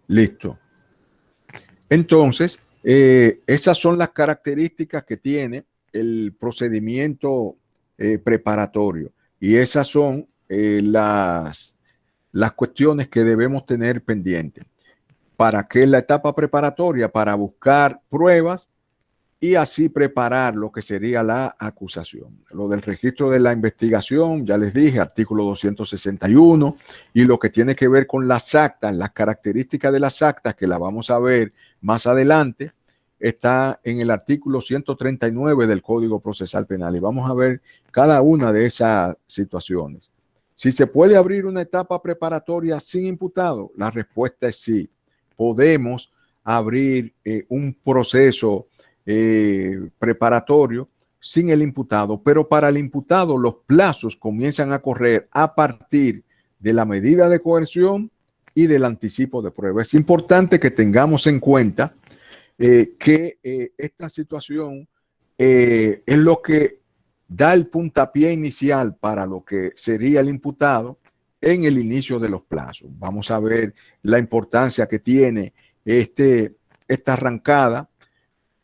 Listo. Entonces, esas son las características que tiene el procedimiento preparatorio y esas son las cuestiones que debemos tener pendientes. ¿Para qué es la etapa preparatoria? Para buscar pruebas y así preparar lo que sería la acusación. Lo del registro de la investigación, ya les dije, artículo 261, y lo que tiene que ver con las actas, las características de las actas, que la vamos a ver más adelante, está en el artículo 139 del Código Procesal Penal. Y vamos a ver cada una de esas situaciones. Si se puede abrir una etapa preparatoria sin imputado, la respuesta es sí. Podemos abrir un proceso preparatorio sin el imputado, pero para el imputado los plazos comienzan a correr a partir de la medida de coerción y del anticipo de prueba. Es importante que tengamos en cuenta que esta situación es lo que da el puntapié inicial para lo que sería el imputado en el inicio de los plazos. Vamos a ver la importancia que tiene esta arrancada,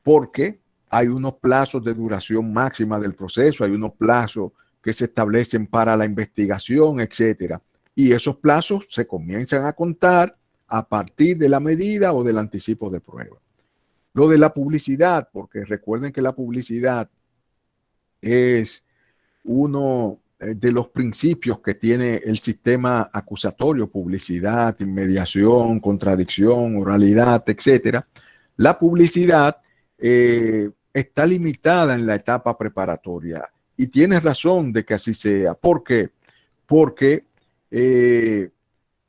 porque hay unos plazos de duración máxima del proceso, hay unos plazos que se establecen para la investigación, etcétera. Y esos plazos se comienzan a contar a partir de la medida o del anticipo de prueba. Lo de la publicidad, porque recuerden que la publicidad es uno de los principios que tiene el sistema acusatorio: publicidad, inmediación, contradicción, oralidad, etcétera. La publicidad está limitada en la etapa preparatoria y tienes razón de que así sea. ¿Por qué? Porque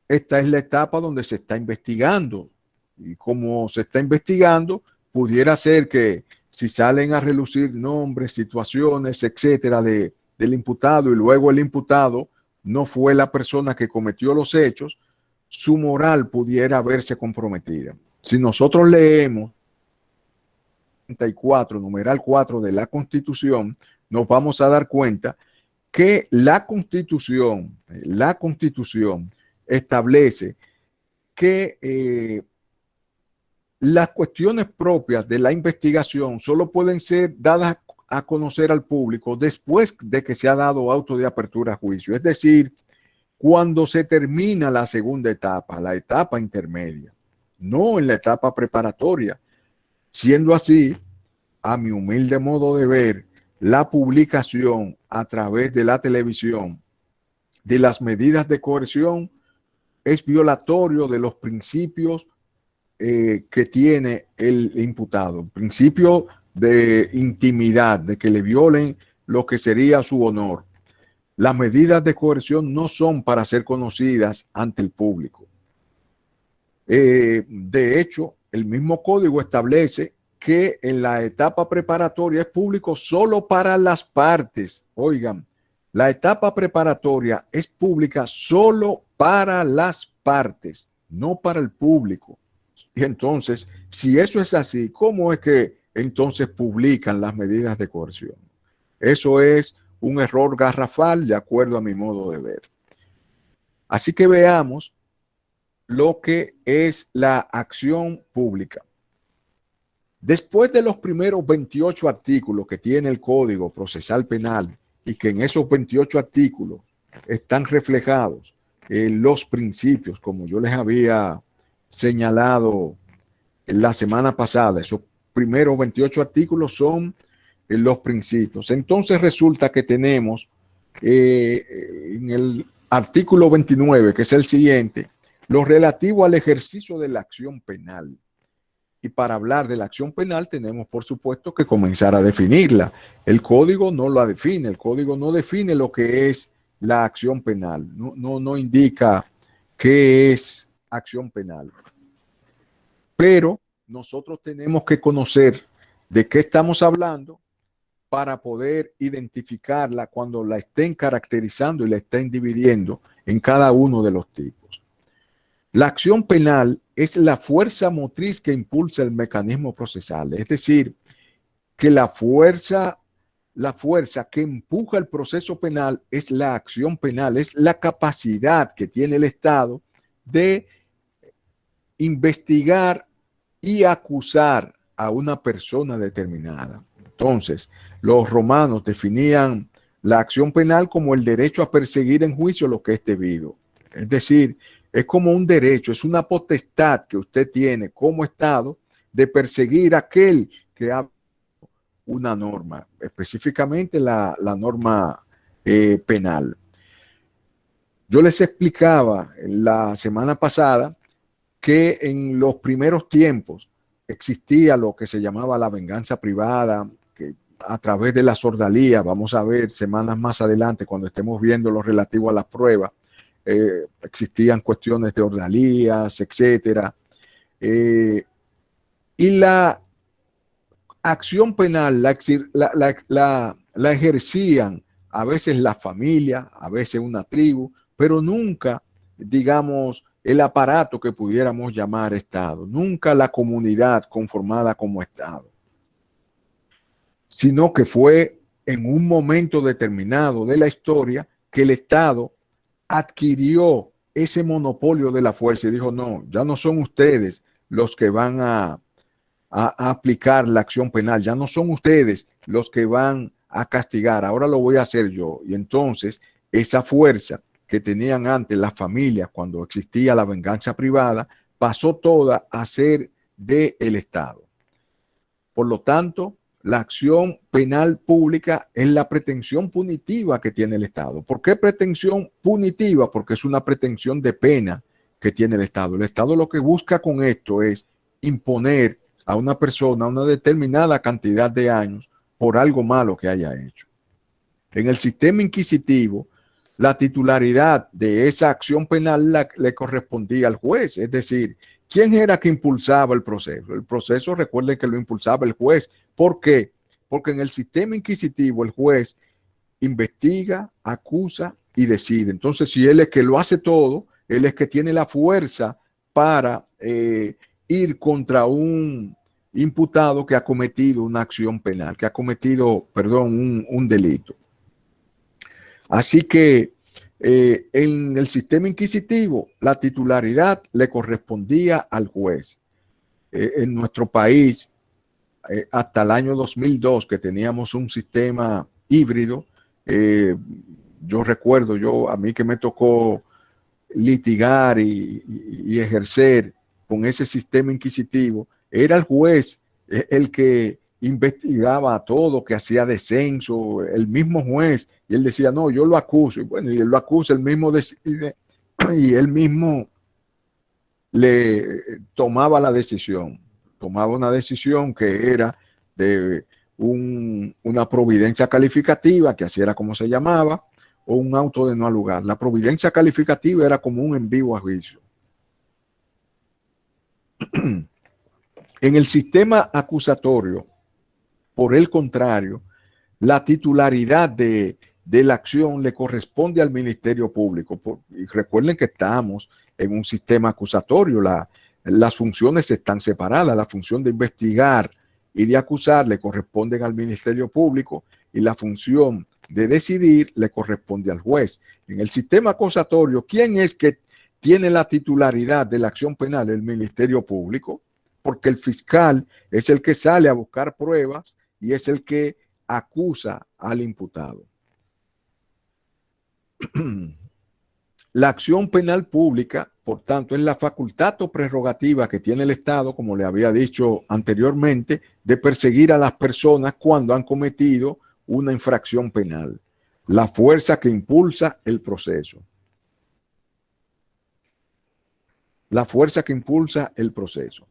esta es la etapa donde se está investigando, y como se está investigando, pudiera ser que si salen a relucir nombres, situaciones, etcétera, del imputado, y luego el imputado no fue la persona que cometió los hechos, su moral pudiera verse comprometida. Si nosotros leemos 34, numeral 4 de la Constitución, nos vamos a dar cuenta que la Constitución establece que las cuestiones propias de la investigación solo pueden ser dadas a conocer al público después de que se ha dado auto de apertura a juicio, es decir, cuando se termina la segunda etapa, la etapa intermedia, no en la etapa preparatoria. Siendo así, a mi humilde modo de ver, la publicación a través de la televisión de las medidas de coerción es violatorio de los principios que tiene el imputado, principio de intimidad, de que le violen lo que sería su honor. Las medidas de coerción no son para ser conocidas ante el público. De hecho, el mismo código establece que en la etapa preparatoria es público solo para las partes. Oigan, la etapa preparatoria es pública solo para las partes, no para el público. Y entonces, si eso es así, ¿cómo es que entonces publican las medidas de coerción? Eso es un error garrafal, de acuerdo a mi modo de ver. Así que veamos lo que es la acción pública. Después de los primeros 28 artículos que tiene el Código Procesal Penal, y que en esos 28 artículos están reflejados los principios, como yo les había señalado la semana pasada, esos primeros 28 artículos son los principios. Entonces resulta que tenemos en el artículo 29, que es el siguiente, lo relativo al ejercicio de la acción penal. Y para hablar de la acción penal tenemos, por supuesto, que comenzar a definirla. El código no la define, el código no define lo que es la acción penal, no indica qué es acción penal. Pero nosotros tenemos que conocer de qué estamos hablando para poder identificarla cuando la estén caracterizando y la estén dividiendo en cada uno de los tipos. La acción penal es la fuerza motriz que impulsa el mecanismo procesal, es decir, que la fuerza que empuja el proceso penal es la acción penal, es la capacidad que tiene el Estado de investigar y acusar a una persona determinada. Entonces, los romanos definían la acción penal como el derecho a perseguir en juicio lo que es debido. Es decir, es como un derecho, es una potestad que usted tiene como Estado de perseguir a aquel que ha una norma, específicamente la norma penal. Yo les explicaba la semana pasada que en los primeros tiempos existía lo que se llamaba la venganza privada, que a través de la sordalía, vamos a ver semanas más adelante cuando estemos viendo lo relativo a las pruebas, existían cuestiones de ordalías, etcétera. Y la acción penal la ejercían a veces la familia, a veces una tribu, pero nunca, digamos, el aparato que pudiéramos llamar Estado, nunca la comunidad conformada como Estado, sino que fue en un momento determinado de la historia que el Estado adquirió ese monopolio de la fuerza y dijo, no, ya no son ustedes los que van a aplicar la acción penal, ya no son ustedes los que van a castigar, ahora lo voy a hacer yo. Y entonces esa fuerza que tenían antes las familias cuando existía la venganza privada pasó toda a ser del Estado. Por lo tanto, la acción penal pública es la pretensión punitiva que tiene el Estado. ¿Por qué pretensión punitiva? Porque es una pretensión de pena que tiene el Estado. El Estado lo que busca con esto es imponer a una persona una determinada cantidad de años por algo malo que haya hecho. En el sistema inquisitivo, la titularidad de esa acción penal le correspondía al juez, es decir, ¿quién era que impulsaba el proceso? El proceso, recuerden que lo impulsaba el juez. ¿Por qué? Porque en el sistema inquisitivo el juez investiga, acusa y decide. Entonces, si él es que lo hace todo, él es que tiene la fuerza para ir contra un imputado que ha cometido una acción penal, que ha cometido, perdón, un delito. Así que en el sistema inquisitivo la titularidad le correspondía al juez. En nuestro país, hasta el año 2002, que teníamos un sistema híbrido, yo recuerdo, a mí que me tocó litigar y ejercer con ese sistema inquisitivo, era el juez el que investigaba todo, que hacía descenso, el mismo juez, y él decía, no, yo lo acuso, y bueno, y él lo acusa, él mismo decide, y él mismo le tomaba la decisión, tomaba una decisión que era de una providencia calificativa, que así era como se llamaba, o un auto de no lugar. La providencia calificativa era como un envío a juicio. En el sistema acusatorio, por el contrario, la titularidad de la acción le corresponde al Ministerio Público. Y recuerden que estamos en un sistema acusatorio, las funciones están separadas, la función de investigar y de acusar le corresponden al Ministerio Público y la función de decidir le corresponde al juez. En el sistema acusatorio, ¿quién es que tiene la titularidad de la acción penal? El Ministerio Público, porque el fiscal es el que sale a buscar pruebas y es el que acusa al imputado. La acción penal pública, por tanto, es la facultad o prerrogativa que tiene el Estado, como le había dicho anteriormente, de perseguir a las personas cuando han cometido una infracción penal. La fuerza que impulsa el proceso. La fuerza que impulsa el proceso.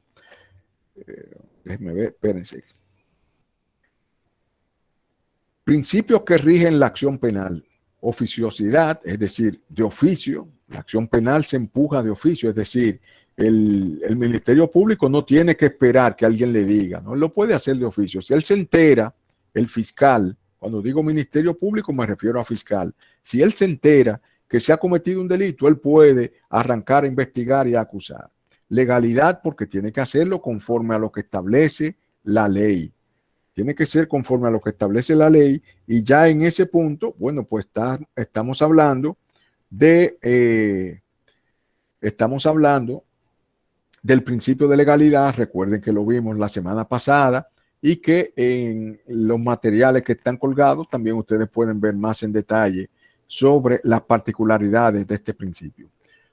Déjenme ver, espérense. Principios que rigen la acción penal. Oficiosidad, es decir, de oficio. La acción penal se empuja de oficio, es decir, el Ministerio Público no tiene que esperar que alguien le diga, no, él lo puede hacer de oficio. Si él se entera, el fiscal, cuando digo Ministerio Público me refiero a fiscal, si él se entera que se ha cometido un delito, él puede arrancar a investigar y a acusar. Legalidad, porque tiene que hacerlo conforme a lo que establece la ley. Tiene que ser conforme a lo que establece la ley y ya en ese punto, bueno, pues estamos hablando de del principio de legalidad. Recuerden que lo vimos la semana pasada y que en los materiales que están colgados también ustedes pueden ver más en detalle sobre las particularidades de este principio.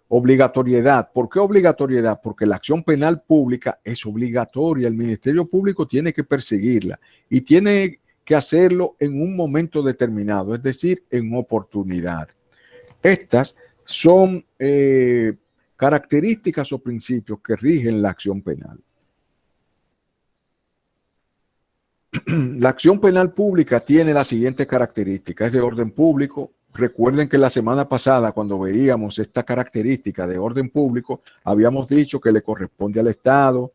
Obligatoriedad. ¿Por qué obligatoriedad? Porque la acción penal pública es obligatoria. El Ministerio Público tiene que perseguirla y tiene que hacerlo en un momento determinado, es decir, en oportunidad. Estas son características o principios que rigen la acción penal. La acción penal pública tiene la siguiente característica: es de orden público. Recuerden que la semana pasada, cuando veíamos esta característica de orden público, habíamos dicho que le corresponde al Estado,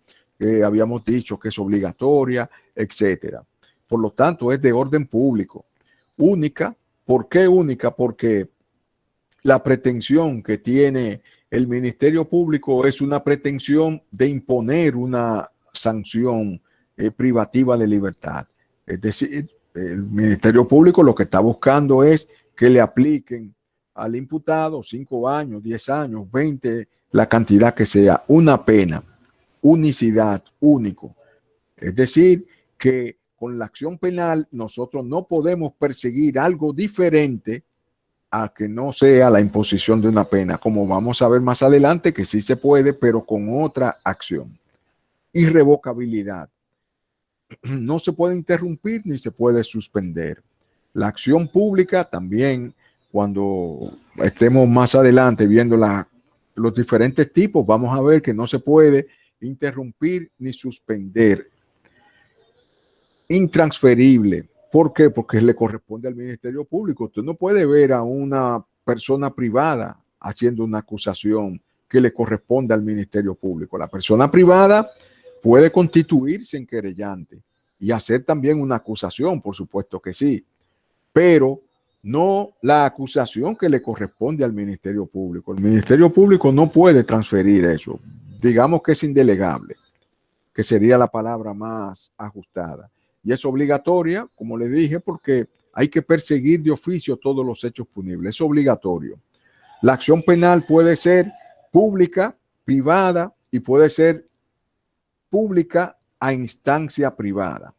habíamos dicho que es obligatoria, etcétera. Por lo tanto, es de orden público. Única. ¿Por qué única? Porque la pretensión que tiene el Ministerio Público es una pretensión de imponer una sanción privativa de libertad. Es decir, el Ministerio Público lo que está buscando es que le apliquen al imputado 5 años, 10 años, 20, la cantidad que sea, una pena, unicidad, único. Es decir, que con la acción penal nosotros no podemos perseguir algo diferente a que no sea la imposición de una pena, como vamos a ver más adelante que sí se puede, pero con otra acción. Irrevocabilidad. No se puede interrumpir ni se puede suspender. La acción pública también, cuando estemos más adelante viendo los diferentes tipos, vamos a ver que no se puede interrumpir ni suspender. Intransferible. ¿Por qué? Porque le corresponde al Ministerio Público. Usted no puede ver a una persona privada haciendo una acusación que le corresponde al Ministerio Público. La persona privada puede constituirse en querellante y hacer también una acusación, por supuesto que sí, pero no la acusación que le corresponde al Ministerio Público. El Ministerio Público no puede transferir eso. Digamos que es indelegable, que sería la palabra más ajustada. Y es obligatoria, como le dije, porque hay que perseguir de oficio todos los hechos punibles. Es obligatorio. La acción penal puede ser pública, privada, y puede ser pública a instancia privada.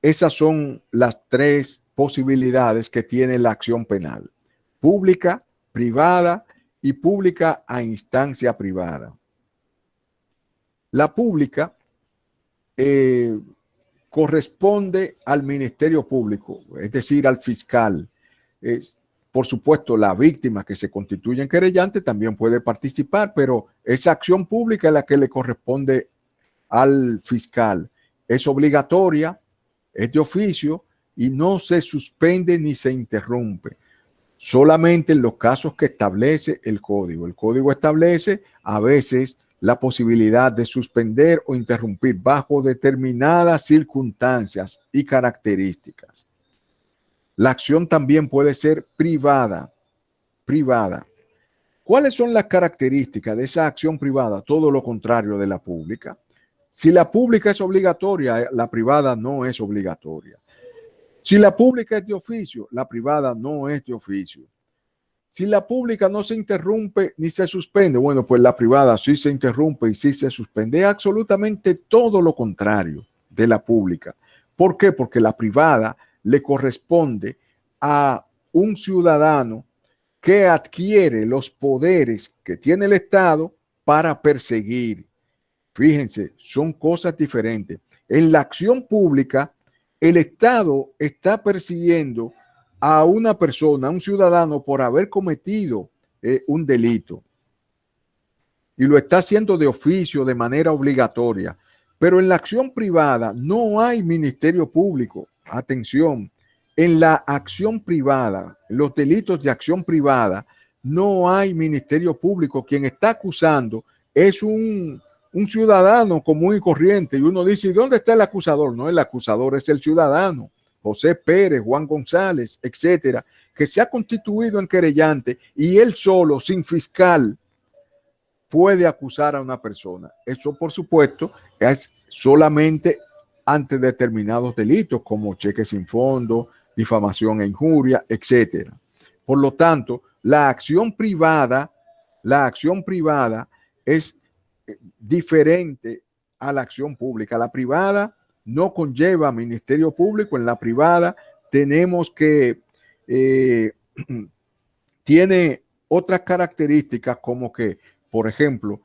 Esas son las 3 posibilidades que tiene la acción penal: pública, privada y pública a instancia privada. La pública corresponde al Ministerio Público, es decir, al fiscal. Por supuesto, la víctima que se constituye en querellante también puede participar, pero esa acción pública es la que le corresponde al fiscal. Es obligatoria, es de oficio y no se suspende ni se interrumpe. Solamente en los casos que establece el código. El código establece a veces la posibilidad de suspender o interrumpir bajo determinadas circunstancias y características. La acción también puede ser privada. ¿Cuáles son las características de esa acción privada? Todo lo contrario de la pública. Si la pública es obligatoria, la privada no es obligatoria. Si la pública es de oficio, la privada no es de oficio. Si la pública no se interrumpe ni se suspende, bueno, pues la privada sí se interrumpe y sí se suspende. Es absolutamente todo lo contrario de la pública. ¿Por qué? Porque la privada le corresponde a un ciudadano que adquiere los poderes que tiene el Estado para perseguir. Fíjense, son cosas diferentes. En la acción pública, el Estado está persiguiendo a una persona, a un ciudadano, por haber cometido un delito. Y lo está haciendo de oficio, de manera obligatoria. Pero en la acción privada no hay Ministerio Público. Atención, en la acción privada, los delitos de acción privada, no hay Ministerio Público. Quien está acusando es un ciudadano común y corriente. Y uno dice, ¿y dónde está el acusador? No, el acusador es el ciudadano. José Pérez, Juan González, etcétera, que se ha constituido en querellante y él solo, sin fiscal, puede acusar a una persona. Eso, por supuesto, es solamente ante determinados delitos como cheque sin fondo, difamación e injuria, etcétera. Por lo tanto, la acción privada es diferente a la acción pública. La privada no conlleva ministerio público. En la privada tenemos que tiene otras características como que, por ejemplo,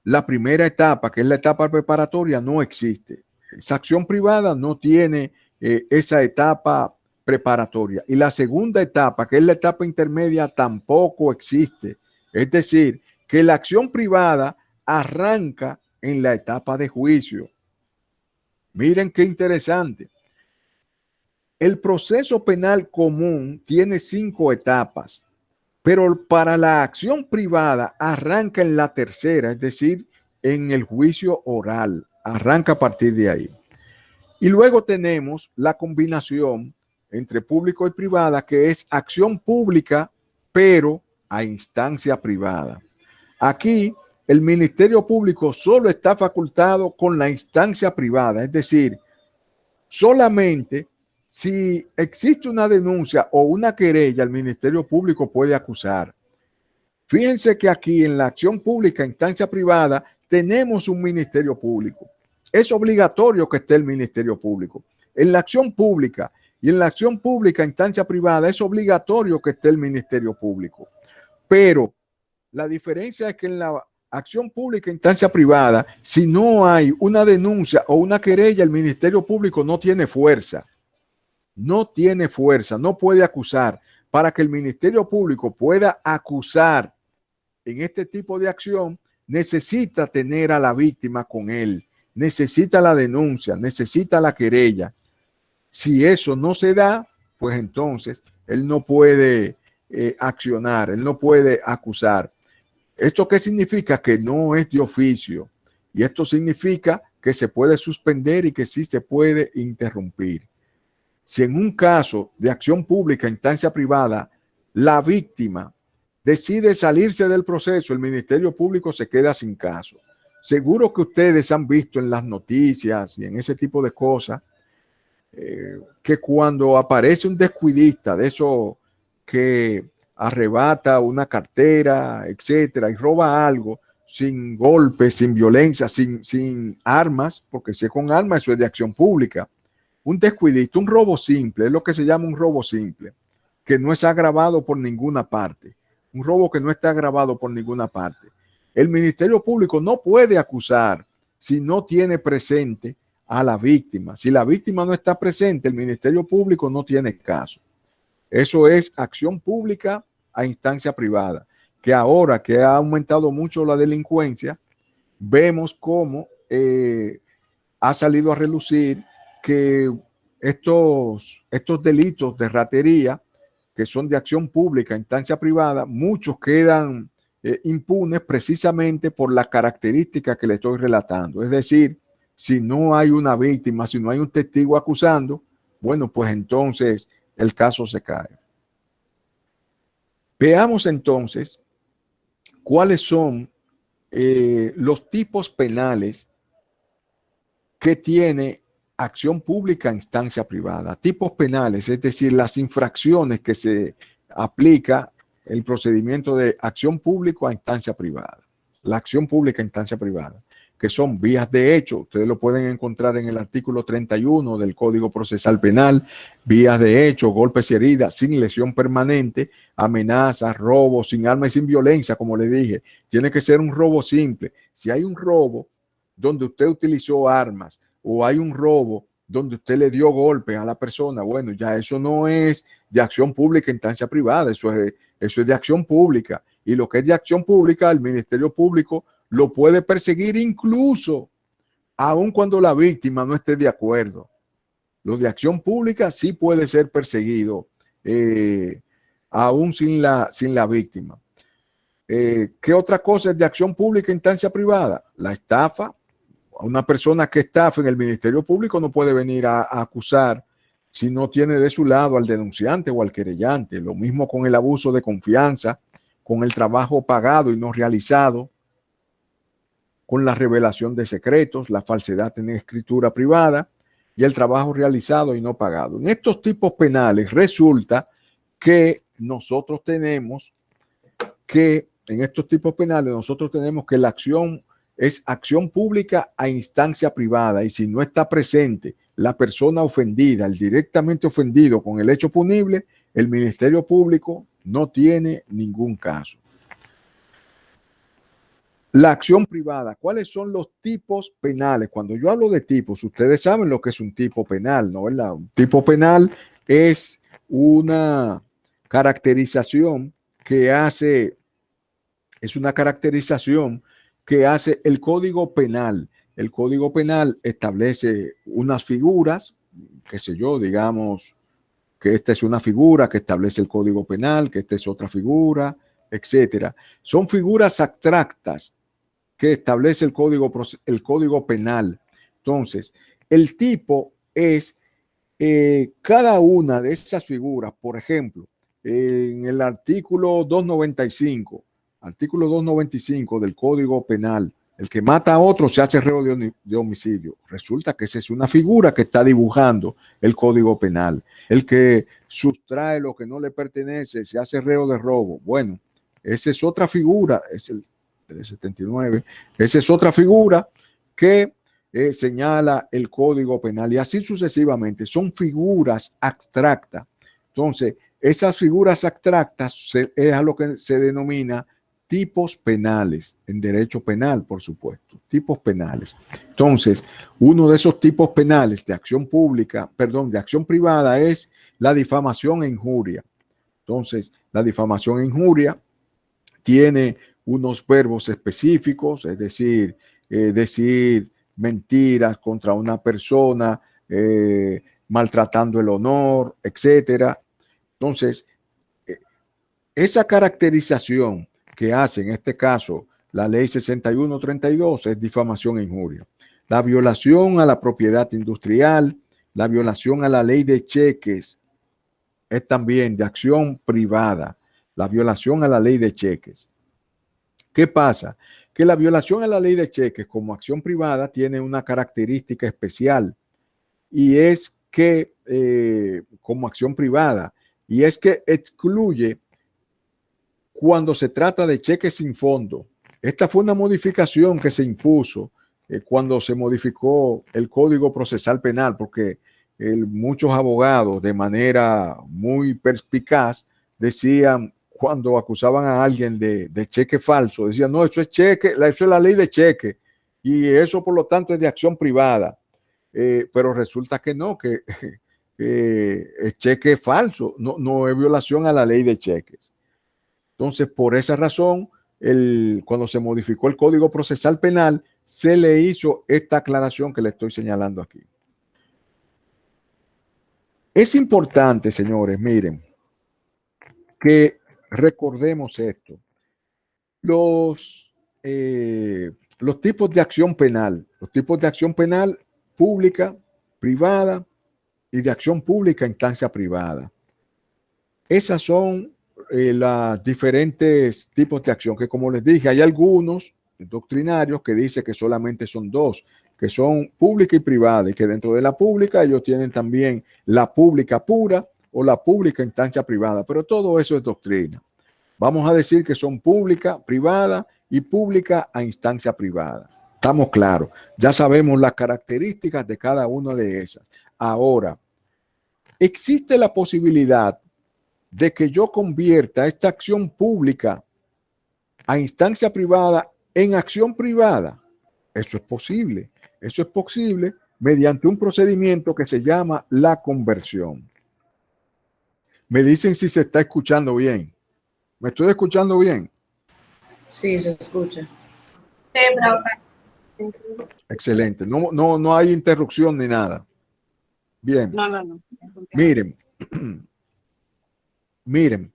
la primera etapa, que es la etapa preparatoria, no existe. Esa acción privada no tiene esa etapa preparatoria. Y la segunda etapa, que es la etapa intermedia, tampoco existe. Es decir, que la acción privada arranca en la etapa de juicio. Miren qué interesante. El proceso penal común tiene 5 etapas, pero para la acción privada arranca en la tercera, es decir, en el juicio oral. Arranca a partir de ahí. Y luego tenemos la combinación entre público y privada, que es acción pública, pero a instancia privada. Aquí el Ministerio Público solo está facultado con la instancia privada, es decir, solamente si existe una denuncia o una querella, el Ministerio Público puede acusar. Fíjense que aquí en la acción pública, instancia privada, tenemos un Ministerio Público. Es obligatorio que esté el Ministerio Público. En la acción pública y en la acción pública, instancia privada, es obligatorio que esté el Ministerio Público. Pero la diferencia es que en la acción pública, instancia privada, si no hay una denuncia o una querella, el Ministerio Público no tiene fuerza. No tiene fuerza, no puede acusar. Para que el Ministerio Público pueda acusar en este tipo de acción, necesita tener a la víctima con él, necesita la denuncia, necesita la querella. Si eso no se da, pues entonces él no puede accionar, él no puede acusar. ¿Esto qué significa? Que no es de oficio. Y esto significa que se puede suspender y que sí se puede interrumpir. Si en un caso de acción pública, instancia privada, la víctima decide salirse del proceso, el Ministerio Público se queda sin caso. Seguro que ustedes han visto en las noticias y en ese tipo de cosas que cuando aparece un descuidista de eso que arrebata una cartera, etcétera, y roba algo sin golpes, sin violencia, sin armas, porque si es con armas, eso es de acción pública. Un descuidista, un robo simple, es lo que se llama un robo simple, que no es agravado por ninguna parte. Un robo que no está agravado por ninguna parte. El Ministerio Público no puede acusar si no tiene presente a la víctima. Si la víctima no está presente, el Ministerio Público no tiene caso. Eso es acción pública a instancia privada, que ahora que ha aumentado mucho la delincuencia, vemos cómo ha salido a relucir que estos delitos de ratería, que son de acción pública, instancia privada, muchos quedan impunes precisamente por las características que le estoy relatando. Es decir, si no hay una víctima, si no hay un testigo acusando, bueno, pues entonces el caso se cae. Veamos entonces cuáles son los tipos penales que tiene acción pública a instancia privada. Tipos penales, es decir, las infracciones que se aplica el procedimiento de acción pública a instancia privada. La acción pública a instancia privada, que son vías de hecho. Ustedes lo pueden encontrar en el artículo 31 del Código Procesal Penal. Vías de hecho, golpes y heridas sin lesión permanente, amenazas, robos, sin arma y sin violencia, como le dije. Tiene que ser un robo simple. Si hay un robo donde usted utilizó armas o hay un robo donde usted le dio golpes a la persona, bueno, ya eso no es de acción pública en instancia privada, eso es de acción pública. Y lo que es de acción pública, el Ministerio Público lo puede perseguir incluso aun cuando la víctima no esté de acuerdo. Lo de acción pública sí puede ser perseguido aún sin la víctima. ¿Qué otra cosa es de acción pública en instancia privada? La estafa. Una persona que estafa en el Ministerio Público no puede venir a acusar si no tiene de su lado al denunciante o al querellante. Lo mismo con el abuso de confianza, con el trabajo pagado y no realizado, con la revelación de secretos, la falsedad en escritura privada y el trabajo realizado y no pagado. En estos tipos penales resulta que nosotros tenemos que, en estos tipos penales, nosotros tenemos que la acción es acción pública a instancia privada, y si no está presente la persona ofendida, el directamente ofendido con el hecho punible, el Ministerio Público no tiene ningún caso. La acción privada. ¿Cuáles son los tipos penales? Cuando yo hablo de tipos, ustedes saben lo que es un tipo penal, ¿no? ¿Verdad? Un tipo penal es una caracterización que hace, el Código Penal. El Código Penal establece unas figuras, qué sé yo, digamos que esta es una figura que establece el Código Penal, que esta es otra figura, etcétera. Son figuras abstractas que establece el código penal. Entonces, el tipo es cada una de esas figuras. Por ejemplo, en el artículo 295 del Código Penal, el que mata a otro se hace reo de homicidio. Resulta que esa es una figura que está dibujando el Código Penal. El que sustrae lo que no le pertenece se hace reo de robo. Bueno, esa es otra figura, es el 379. Esa es otra figura que señala el Código Penal, y así sucesivamente. Son figuras abstractas. Entonces, esas figuras abstractas es a lo que se denomina tipos penales, en derecho penal, por supuesto, tipos penales. Entonces, uno de esos tipos penales de acción pública, perdón, de acción privada, es la difamación e injuria. Entonces, la difamación e injuria tiene unos verbos específicos, es decir, decir mentiras contra una persona, maltratando el honor, etcétera. Entonces, esa caracterización que hace en este caso la ley 6132 es difamación e injuria. La violación a la propiedad industrial, la violación a la ley de cheques es también de acción privada. La violación a la ley de cheques. ¿Qué pasa? Que la violación a la ley de cheques como acción privada tiene una característica especial, y es que como acción privada, y es que excluye cuando se trata de cheques sin fondo. Esta fue una modificación que se impuso cuando se modificó el Código Procesal Penal, porque muchos abogados de manera muy perspicaz decían, cuando acusaban a alguien de cheque falso, decían, no, eso es cheque, eso es la ley de cheque, y eso por lo tanto es de acción privada. Pero resulta que no, que el cheque es falso, no es violación a la ley de cheques. Entonces, por esa razón, cuando se modificó el Código Procesal Penal, se le hizo esta aclaración que le estoy señalando aquí. Es importante, señores, miren, que recordemos esto. Los tipos de acción penal, pública, privada, y de acción pública a instancia privada. Esas son los diferentes tipos de acción, que como les dije, hay algunos doctrinarios que dicen que solamente son dos, que son pública y privada, y que dentro de la pública ellos tienen también la pública pura o la pública instancia privada, pero todo eso es doctrina. Vamos a decir que son pública, privada y pública a instancia privada. Estamos claros, ya sabemos las características de cada una de esas. Ahora, existe la posibilidad de que yo convierta esta acción pública a instancia privada en acción privada. Eso es posible. Eso es posible mediante un procedimiento que se llama la conversión. Me dicen si se está escuchando bien. ¿Me estoy escuchando bien? Sí, se escucha. Sí, profe. Excelente. No hay interrupción ni nada. Bien. No. Miren.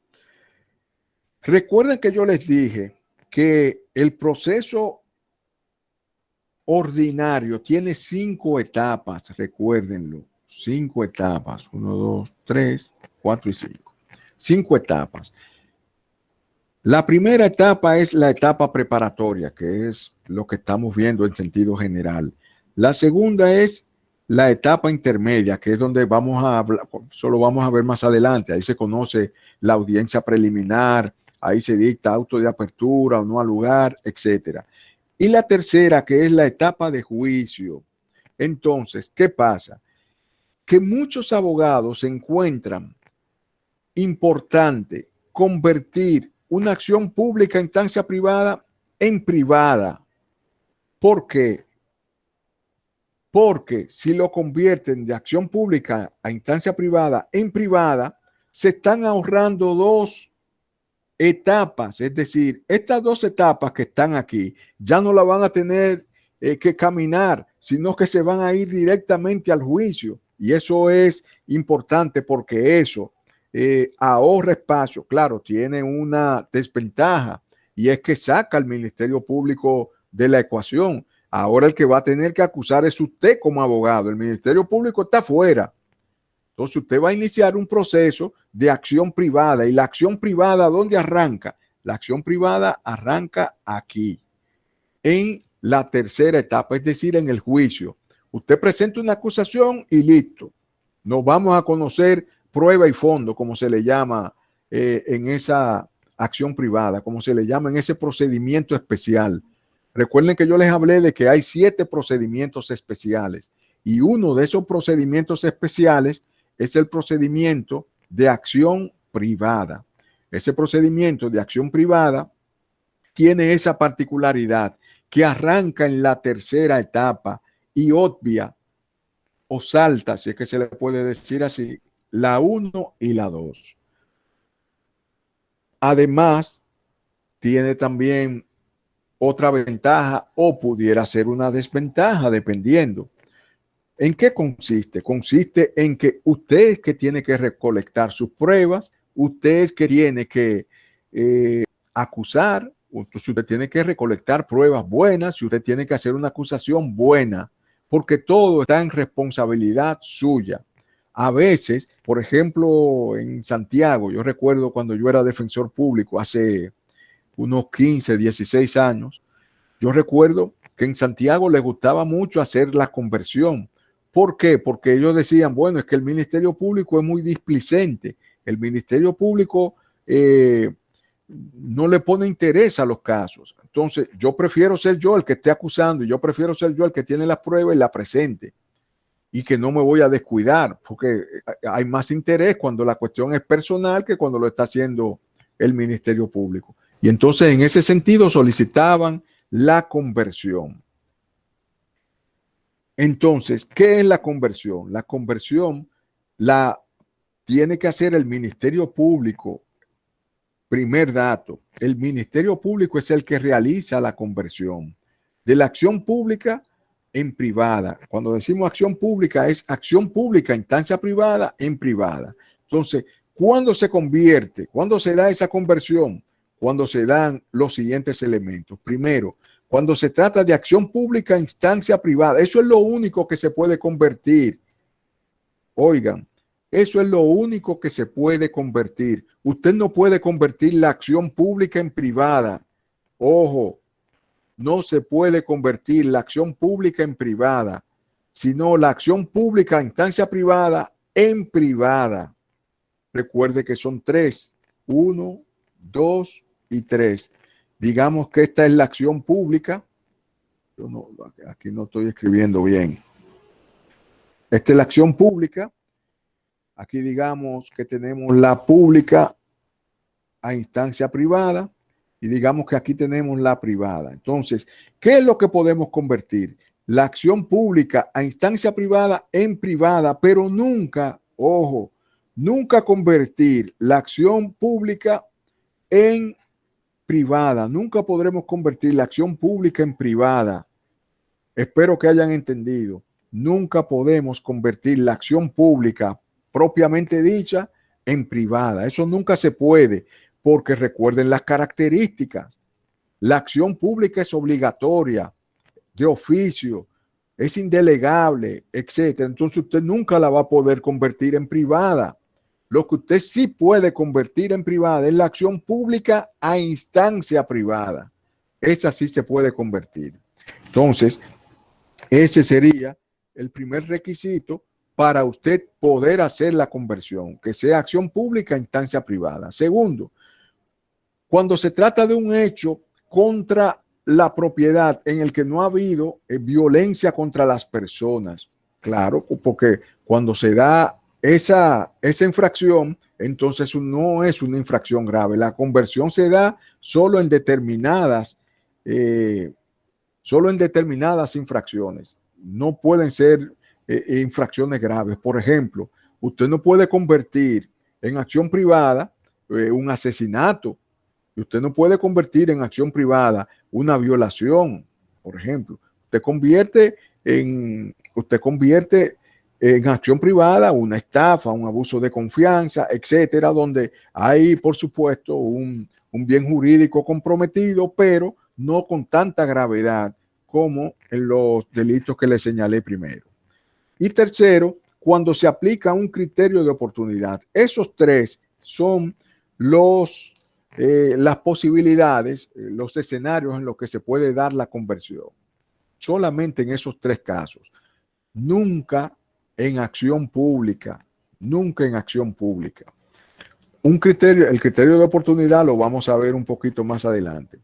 Recuerden que yo les dije que el proceso ordinario tiene 5 etapas, recuérdenlo. 5 etapas. 1, 2, 3, 4 y 5. 5 etapas. La primera etapa es la etapa preparatoria, que es lo que estamos viendo en sentido general. La segunda es la etapa intermedia, que es donde vamos a hablar, solo vamos a ver más adelante. Ahí se conoce la audiencia preliminar, ahí se dicta auto de apertura o no al lugar, etcétera. Y la tercera, que es la etapa de juicio. Entonces, ¿qué pasa? Que muchos abogados se encuentran importante convertir una acción pública a instancia privada en privada. ¿Por qué? Porque si lo convierten de acción pública a instancia privada en privada, se están ahorrando dos etapas. Es decir, estas dos etapas que están aquí ya no la van a tener que caminar, sino que se van a ir directamente al juicio. Y eso es importante porque eso ahorra espacio. Claro, tiene una desventaja y es que saca al Ministerio Público de la ecuación. Ahora el que va a tener que acusar es usted como abogado. El Ministerio Público está fuera. Entonces usted va a iniciar un proceso de acción privada. ¿Y la acción privada dónde arranca? La acción privada arranca aquí, en la tercera etapa, es decir, en el juicio. Usted presenta una acusación y listo. Nos vamos a conocer prueba y fondo, como se le llama en esa acción privada, como se le llama en ese procedimiento especial. Recuerden que yo les hablé de que hay 7 procedimientos especiales y uno de esos procedimientos especiales es el procedimiento de acción privada. Ese procedimiento de acción privada tiene esa particularidad que arranca en la tercera etapa y obvia o salta, si es que se le puede decir así, la 1 y la 2. Además, tiene también otra ventaja o pudiera ser una desventaja, dependiendo. ¿En qué consiste? Consiste en que usted es que tiene que recolectar sus pruebas, usted es que tiene que acusar, entonces usted tiene que recolectar pruebas buenas, y usted tiene que hacer una acusación buena, porque todo está en responsabilidad suya. A veces, por ejemplo, en Santiago, yo recuerdo cuando yo era defensor público hace unos 15, 16 años, yo recuerdo que en Santiago les gustaba mucho hacer la conversión. ¿Por qué? Porque ellos decían, bueno, es que el Ministerio Público es muy displicente. El Ministerio Público no le pone interés a los casos. Entonces, yo prefiero ser yo el que esté acusando y yo prefiero ser yo el que tiene la prueba y la presente. Y que no me voy a descuidar, porque hay más interés cuando la cuestión es personal que cuando lo está haciendo el Ministerio Público. Y entonces, en ese sentido, solicitaban la conversión. Entonces, ¿qué es la conversión? La conversión la tiene que hacer el Ministerio Público. Primer dato, el Ministerio Público es el que realiza la conversión de la acción pública en privada. Cuando decimos acción pública, es acción pública, instancia privada en privada. Entonces, ¿cuándo se convierte? ¿Cuándo se da esa conversión? Cuando se dan los siguientes elementos. Primero, cuando se trata de acción pública, instancia privada. Eso es lo único que se puede convertir. Oigan, eso es lo único que se puede convertir. Usted no puede convertir la acción pública en privada. Ojo, no se puede convertir la acción pública en privada, sino la acción pública a instancia privada en privada. Recuerde que son 3, 1, 2 y 3. Digamos que esta es la acción pública. Yo no, aquí no estoy escribiendo bien. Esta es la acción pública. Aquí digamos que tenemos la pública a instancia privada y digamos que aquí tenemos la privada. Entonces, ¿qué es lo que podemos convertir? La acción pública a instancia privada en privada, pero nunca, ojo, nunca convertir la acción pública en privada. Nunca podremos convertir la acción pública en privada. Espero que hayan entendido. Nunca podemos convertir la acción pública propiamente dicha en privada. Eso nunca se puede, porque recuerden las características. La acción pública es obligatoria, de oficio, es indelegable, etcétera. Entonces usted nunca la va a poder convertir en privada. Lo que usted sí puede convertir en privada es la acción pública a instancia privada. Esa sí se puede convertir. Entonces, ese sería el primer requisito para usted poder hacer la conversión, que sea acción pública a instancia privada. Segundo, cuando se trata de un hecho contra la propiedad en el que no ha habido violencia contra las personas. Claro, porque cuando se da esa infracción, entonces no es una infracción grave. La conversión se da solo en determinadas infracciones. No pueden ser infracciones graves. Por ejemplo, usted no puede convertir en acción privada un asesinato. Y usted no puede convertir en acción privada una violación, por ejemplo. Usted convierte en acción privada una estafa, un abuso de confianza, etcétera, donde hay, por supuesto, un bien jurídico comprometido, pero no con tanta gravedad como en los delitos que le señalé primero. Y tercero, cuando se aplica un criterio de oportunidad. Esos tres son las posibilidades, los escenarios en los que se puede dar la conversión. Solamente en esos tres casos. Nunca en acción pública. Nunca en acción pública. El criterio de oportunidad lo vamos a ver un poquito más adelante.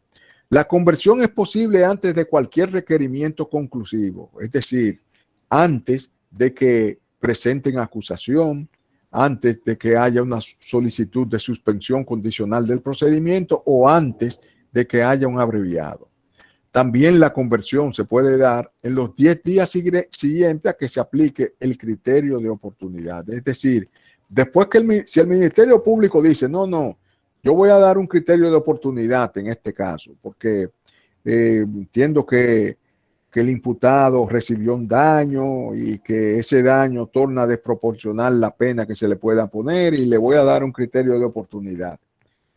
La conversión es posible antes de cualquier requerimiento conclusivo, es decir, antes de que presenten acusación, antes de que haya una solicitud de suspensión condicional del procedimiento o antes de que haya un abreviado. También la conversión se puede dar en los 10 días siguientes a que se aplique el criterio de oportunidad. Es decir, después que si el Ministerio Público dice, no, yo voy a dar un criterio de oportunidad en este caso, porque entiendo que el imputado recibió un daño y que ese daño torna desproporcional la pena que se le pueda poner y le voy a dar un criterio de oportunidad.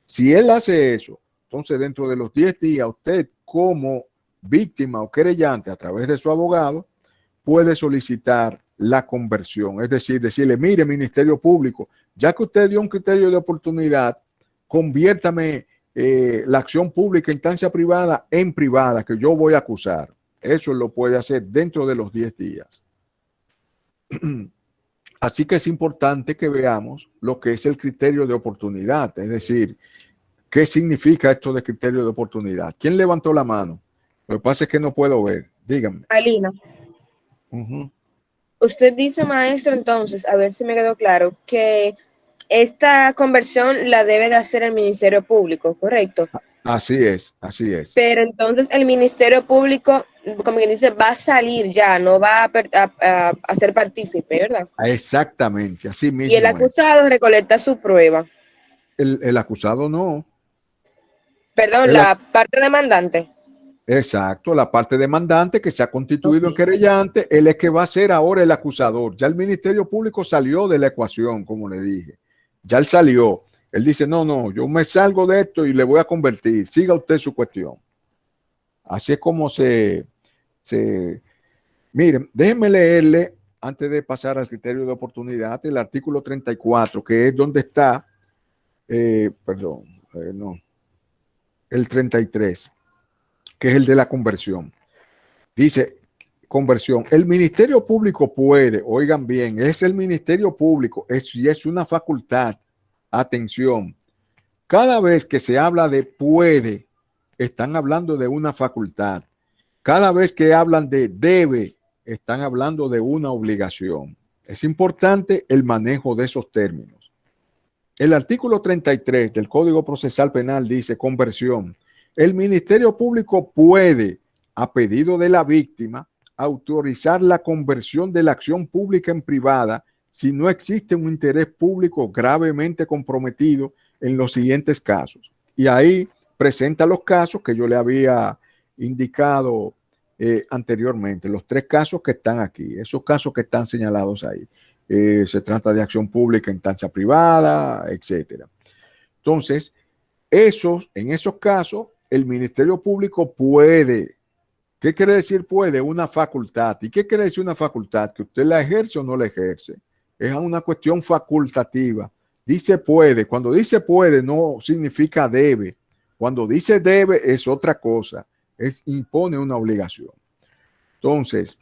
Si él hace eso, entonces dentro de los 10 días, usted como víctima o querellante a través de su abogado puede solicitar la conversión. Es decir, decirle, mire, Ministerio Público, ya que usted dio un criterio de oportunidad, conviértame la acción pública en instancia privada en privada, que yo voy a acusar. Eso lo puede hacer dentro de los 10 días. Así que es importante que veamos lo que es el criterio de oportunidad, es decir, ¿qué significa esto de criterio de oportunidad? ¿Quién levantó la mano? Lo que pasa es que no puedo ver. Díganme. Alina. Usted dice, maestro, entonces, a ver si me quedó claro, que esta conversión la debe de hacer el Ministerio Público, ¿correcto? Así es, así es. Pero entonces el Ministerio Público, como quien dice, va a salir ya, no va a ser partícipe, ¿verdad? Exactamente, así mismo. Y el acusado recolecta su prueba. El acusado no. Perdón, la parte demandante. Exacto, la parte demandante que se ha constituido en querellante, él es que va a ser ahora el acusador. Ya el Ministerio Público salió de la ecuación, como le dije. Ya él salió. Él dice, no, yo me salgo de esto y le voy a convertir. Siga usted su cuestión. Así es como Miren, déjenme leerle, antes de pasar al criterio de oportunidad, el artículo 34, que es donde está, el 33, que es el de la conversión. Dice, conversión. El Ministerio Público puede, oigan bien, es el Ministerio Público, es una facultad. Atención, cada vez que se habla de puede, están hablando de una facultad. Cada vez que hablan de debe, están hablando de una obligación. Es importante el manejo de esos términos. El artículo 33 del Código Procesal Penal dice conversión. El Ministerio Público puede, a pedido de la víctima, autorizar la conversión de la acción pública en privada si no existe un interés público gravemente comprometido en los siguientes casos. Y ahí presenta los casos que yo le había indicado anteriormente, los 3 casos que están aquí, esos casos que están señalados ahí. Se trata de acción pública en instancia privada, etcétera. Entonces, en esos casos, el Ministerio Público puede. ¿Qué quiere decir puede? Una facultad. ¿Y qué quiere decir una facultad? ¿Que usted la ejerce o no la ejerce? Es una cuestión facultativa. Dice puede. Cuando dice puede no significa debe. Cuando dice debe es otra cosa. Impone una obligación. Entonces,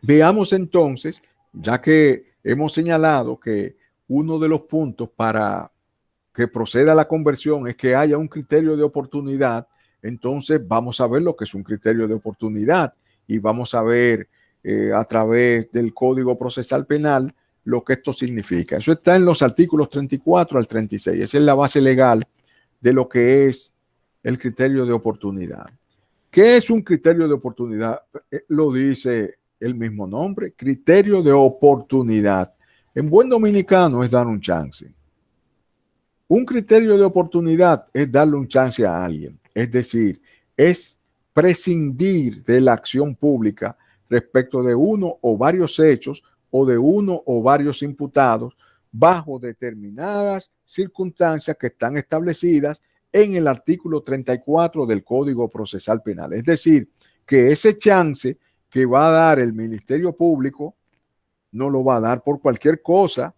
veamos entonces, ya que hemos señalado que uno de los puntos para que proceda la conversión es que haya un criterio de oportunidad, entonces vamos a ver lo que es un criterio de oportunidad y vamos a ver a través del Código Procesal Penal lo que esto significa. Eso está en los artículos 34 al 36. Esa es la base legal de lo que es el criterio de oportunidad. ¿Qué es un criterio de oportunidad? Lo dice el mismo nombre, criterio de oportunidad. En buen dominicano es dar un chance. Un criterio de oportunidad es darle un chance a alguien. Es decir, es prescindir de la acción pública respecto de uno o varios hechos o de uno o varios imputados bajo determinadas circunstancias que están establecidas en el artículo 34 del Código Procesal Penal. Es decir, que ese chance que va a dar el Ministerio Público no lo va a dar por cualquier cosa,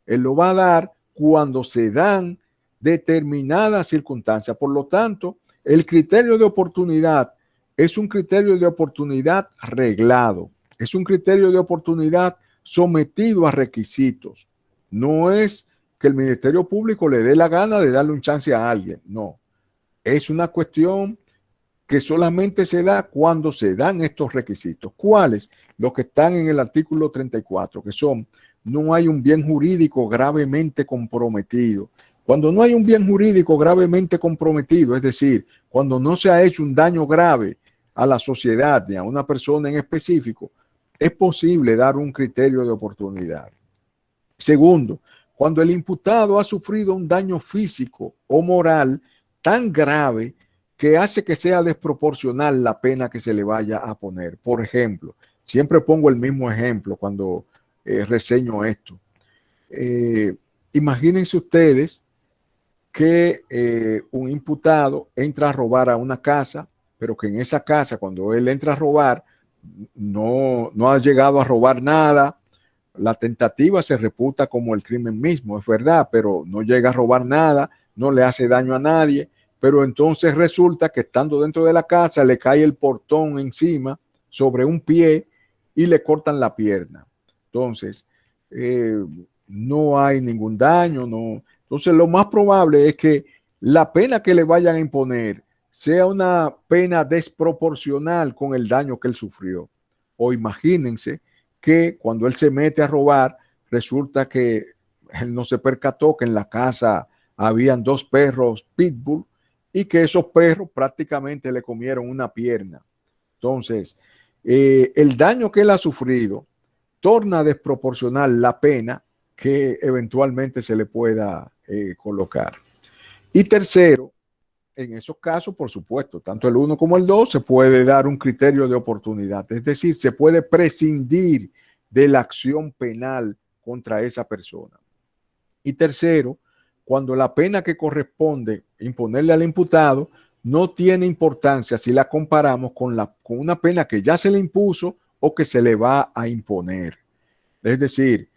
él lo va a dar cuando se dan determinadas circunstancias. Por lo tanto, el criterio de oportunidad es un criterio de oportunidad reglado, es un criterio de oportunidad sometido a requisitos. No es que el Ministerio Público le dé la gana de darle un chance a alguien, no. Es una cuestión que solamente se da cuando se dan estos requisitos. ¿Cuáles? Los que están en el artículo 34, que son: no hay un bien jurídico gravemente comprometido. Cuando no hay un bien jurídico gravemente comprometido, es decir, cuando no se ha hecho un daño grave a la sociedad ni a una persona en específico, es posible dar un criterio de oportunidad. Segundo, cuando el imputado ha sufrido un daño físico o moral tan grave que hace que sea desproporcional la pena que se le vaya a poner. Por ejemplo, siempre pongo el mismo ejemplo cuando reseño esto. Imagínense ustedes que un imputado entra a robar a una casa, pero que en esa casa, cuando él entra a robar, no ha llegado a robar nada. La tentativa se reputa como el crimen mismo, es verdad, pero no llega a robar nada, no le hace daño a nadie. Pero entonces resulta que estando dentro de la casa le cae el portón encima sobre un pie y le cortan la pierna. Entonces, no hay ningún daño, no. Entonces, lo más probable es que la pena que le vayan a imponer sea una pena desproporcional con el daño que él sufrió. O imagínense que cuando él se mete a robar, resulta que él no se percató que en la casa habían 2 perros pitbull y que esos perros prácticamente le comieron una pierna. Entonces, el daño que él ha sufrido torna desproporcional la pena que eventualmente se le pueda colocar. Y tercero, en esos casos, por supuesto, tanto el 1 como el 2 se puede dar un criterio de oportunidad. Es decir, se puede prescindir de la acción penal contra esa persona. Y tercero, cuando la pena que corresponde imponerle al imputado no tiene importancia si la comparamos con una pena que ya se le impuso o que se le va a imponer. Es decir,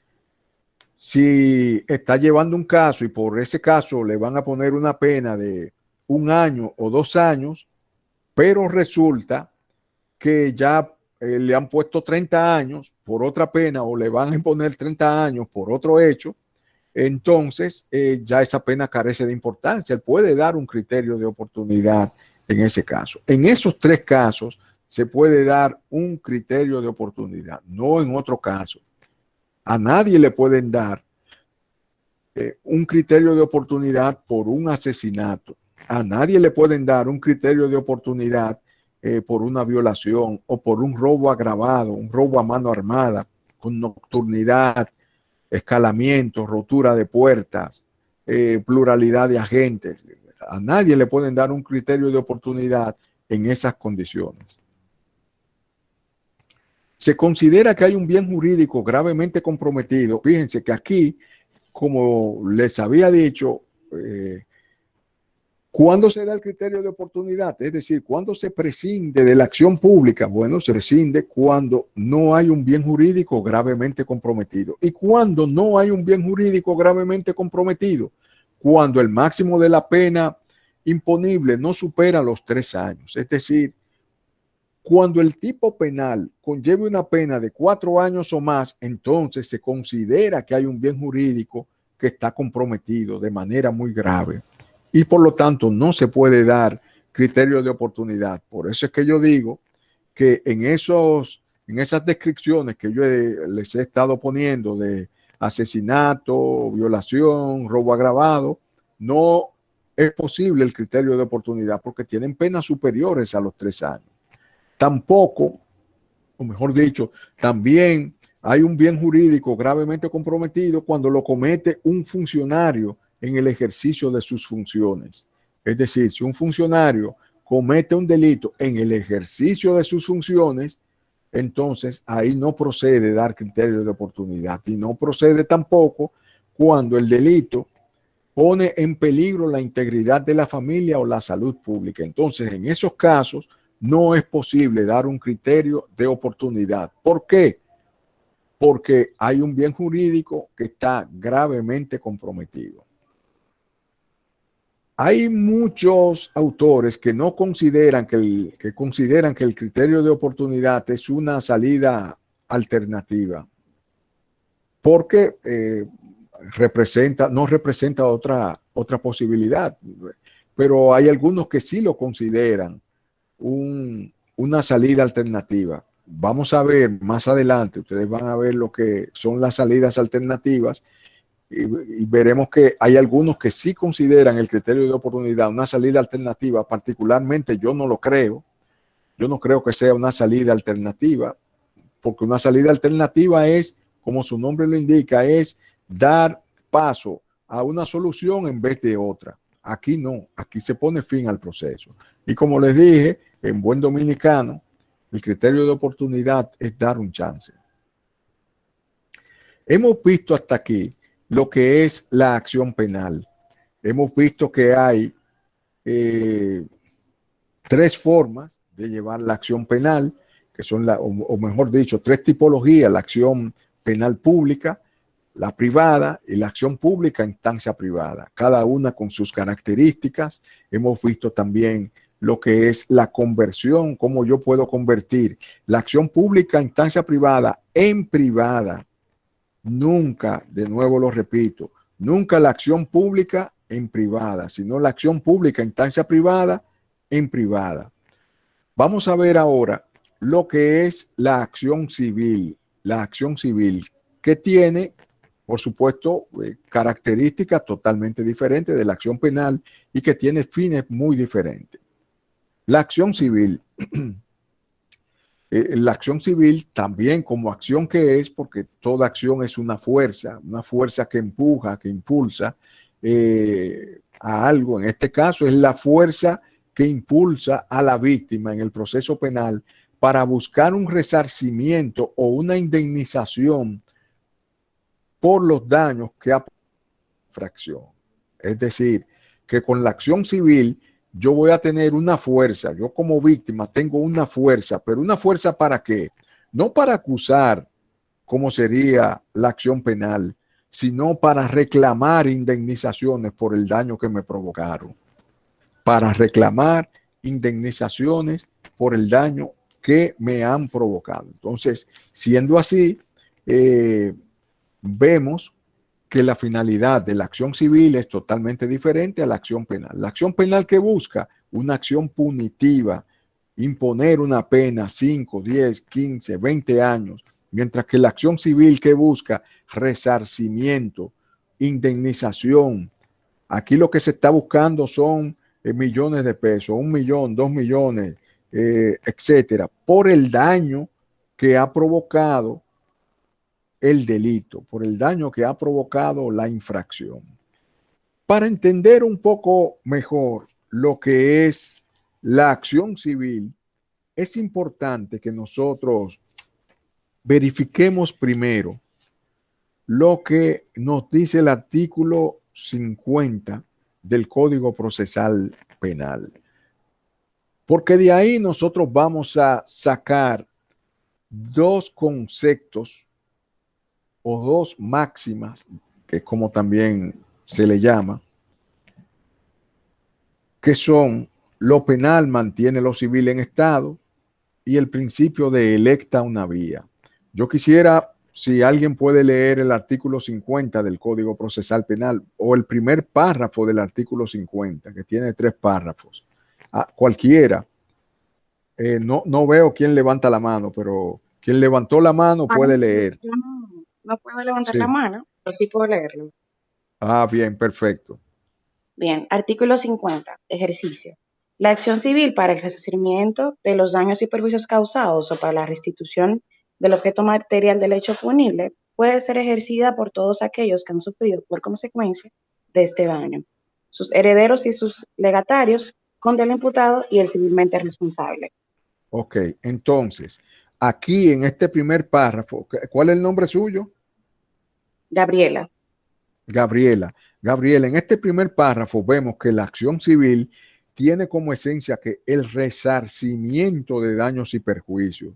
si está llevando un caso y por ese caso le van a poner una pena de 1 año o 2 años, pero resulta que ya le han puesto 30 años por otra pena o le van a imponer 30 años por otro hecho, entonces ya esa pena carece de importancia. Él puede dar un criterio de oportunidad en ese caso. En esos 3 casos se puede dar un criterio de oportunidad, no en otro caso. A nadie le pueden dar un criterio de oportunidad por un asesinato. A nadie le pueden dar un criterio de oportunidad por una violación o por un robo agravado, un robo a mano armada, con nocturnidad, escalamiento, rotura de puertas, pluralidad de agentes. A nadie le pueden dar un criterio de oportunidad en esas condiciones. Se considera que hay un bien jurídico gravemente comprometido. Fíjense que aquí, como les había dicho, ¿cuándo se da el criterio de oportunidad? Es decir, ¿cuándo se prescinde de la acción pública? Bueno, se prescinde cuando no hay un bien jurídico gravemente comprometido. ¿Y cuando no hay un bien jurídico gravemente comprometido? Cuando el máximo de la pena imponible no supera los 3 años. Es decir, cuando el tipo penal conlleve una pena de 4 años o más, entonces se considera que hay un bien jurídico que está comprometido de manera muy grave. Y por lo tanto no se puede dar criterio de oportunidad. Por eso es que yo digo que en esas descripciones que yo les he estado poniendo de asesinato, violación, robo agravado, no es posible el criterio de oportunidad porque tienen penas superiores a los 3 años. Tampoco, o mejor dicho, también hay un bien jurídico gravemente comprometido cuando lo comete un funcionario en el ejercicio de sus funciones. Es decir, si un funcionario comete un delito en el ejercicio de sus funciones, entonces ahí no procede dar criterio de oportunidad y no procede tampoco cuando el delito pone en peligro la integridad de la familia o la salud pública. Entonces, en esos casos no es posible dar un criterio de oportunidad. ¿Por qué? Porque hay un bien jurídico que está gravemente comprometido. Hay muchos autores que no consideran que el criterio de oportunidad es una salida alternativa, porque no representa otra posibilidad. Pero hay algunos que sí lo consideran una salida alternativa. Vamos a ver más adelante, ustedes van a ver lo que son las salidas alternativas. Y veremos que hay algunos que sí consideran el criterio de oportunidad una salida alternativa. Particularmente yo no lo creo. Yo no creo que sea una salida alternativa, porque una salida alternativa es, como su nombre lo indica, es dar paso a una solución en vez de otra. Aquí no, aquí se pone fin al proceso. Y como les dije, en buen dominicano, el criterio de oportunidad es dar un chance. Hemos visto hasta aquí lo que es la acción penal. Hemos visto que hay 3 formas de llevar la acción penal, que son, o mejor dicho, 3 tipologías: la acción penal pública, la privada y la acción pública en instancia privada, cada una con sus características. Hemos visto también lo que es la conversión, cómo yo puedo convertir la acción pública en instancia privada en privada. Nunca, de nuevo lo repito, nunca la acción pública en privada, sino la acción pública en instancia privada en privada. Vamos a ver ahora lo que es la acción civil. La acción civil que tiene, por supuesto, características totalmente diferentes de la acción penal y que tiene fines muy diferentes. La acción civil. La acción civil también como acción que es, porque toda acción es una fuerza que empuja, que impulsa a algo. En este caso es la fuerza que impulsa a la víctima en el proceso penal para buscar un resarcimiento o una indemnización por los daños que ha infracción. Es decir, que con la acción civil yo voy a tener una fuerza, yo como víctima tengo una fuerza, pero ¿una fuerza para qué? No para acusar, como sería la acción penal, sino para reclamar indemnizaciones por el daño que me provocaron. Para reclamar indemnizaciones por el daño que me han provocado. Entonces, siendo así, vemos que la finalidad de la acción civil es totalmente diferente a la acción penal. La acción penal que busca una acción punitiva, imponer una pena 5, 10, 15, 20 años, mientras que la acción civil que busca resarcimiento, indemnización. Aquí lo que se está buscando son millones de pesos, 1 millón, 2 millones, etcétera, por el daño que ha provocado el delito, por el daño que ha provocado la infracción. Para entender un poco mejor lo que es la acción civil, es importante que nosotros verifiquemos primero lo que nos dice el artículo 50 del Código Procesal Penal. Porque de ahí nosotros vamos a sacar 2 conceptos o 2 máximas, que como también se le llama, que son: lo penal mantiene lo civil en estado y el principio de electa una vía. Yo quisiera, si alguien puede leer el artículo 50 del Código Procesal Penal o el primer párrafo del artículo 50, que tiene 3 párrafos, cualquiera. No veo quién levanta la mano, pero quien levantó la mano puede leer. Yo no puedo levantar Sí. la mano, pero sí puedo leerlo. Bien, perfecto. Bien, artículo 50, ejercicio. La acción civil para el resarcimiento de los daños y perjuicios causados o para la restitución del objeto material del hecho punible puede ser ejercida por todos aquellos que han sufrido por consecuencia de este daño, sus herederos y sus legatarios, contra el imputado y el civilmente responsable. Ok, entonces, aquí en este primer párrafo, ¿cuál es el nombre suyo? Gabriela. Gabriela. Gabriela, en este primer párrafo vemos que la acción civil tiene como esencia que el resarcimiento de daños y perjuicios,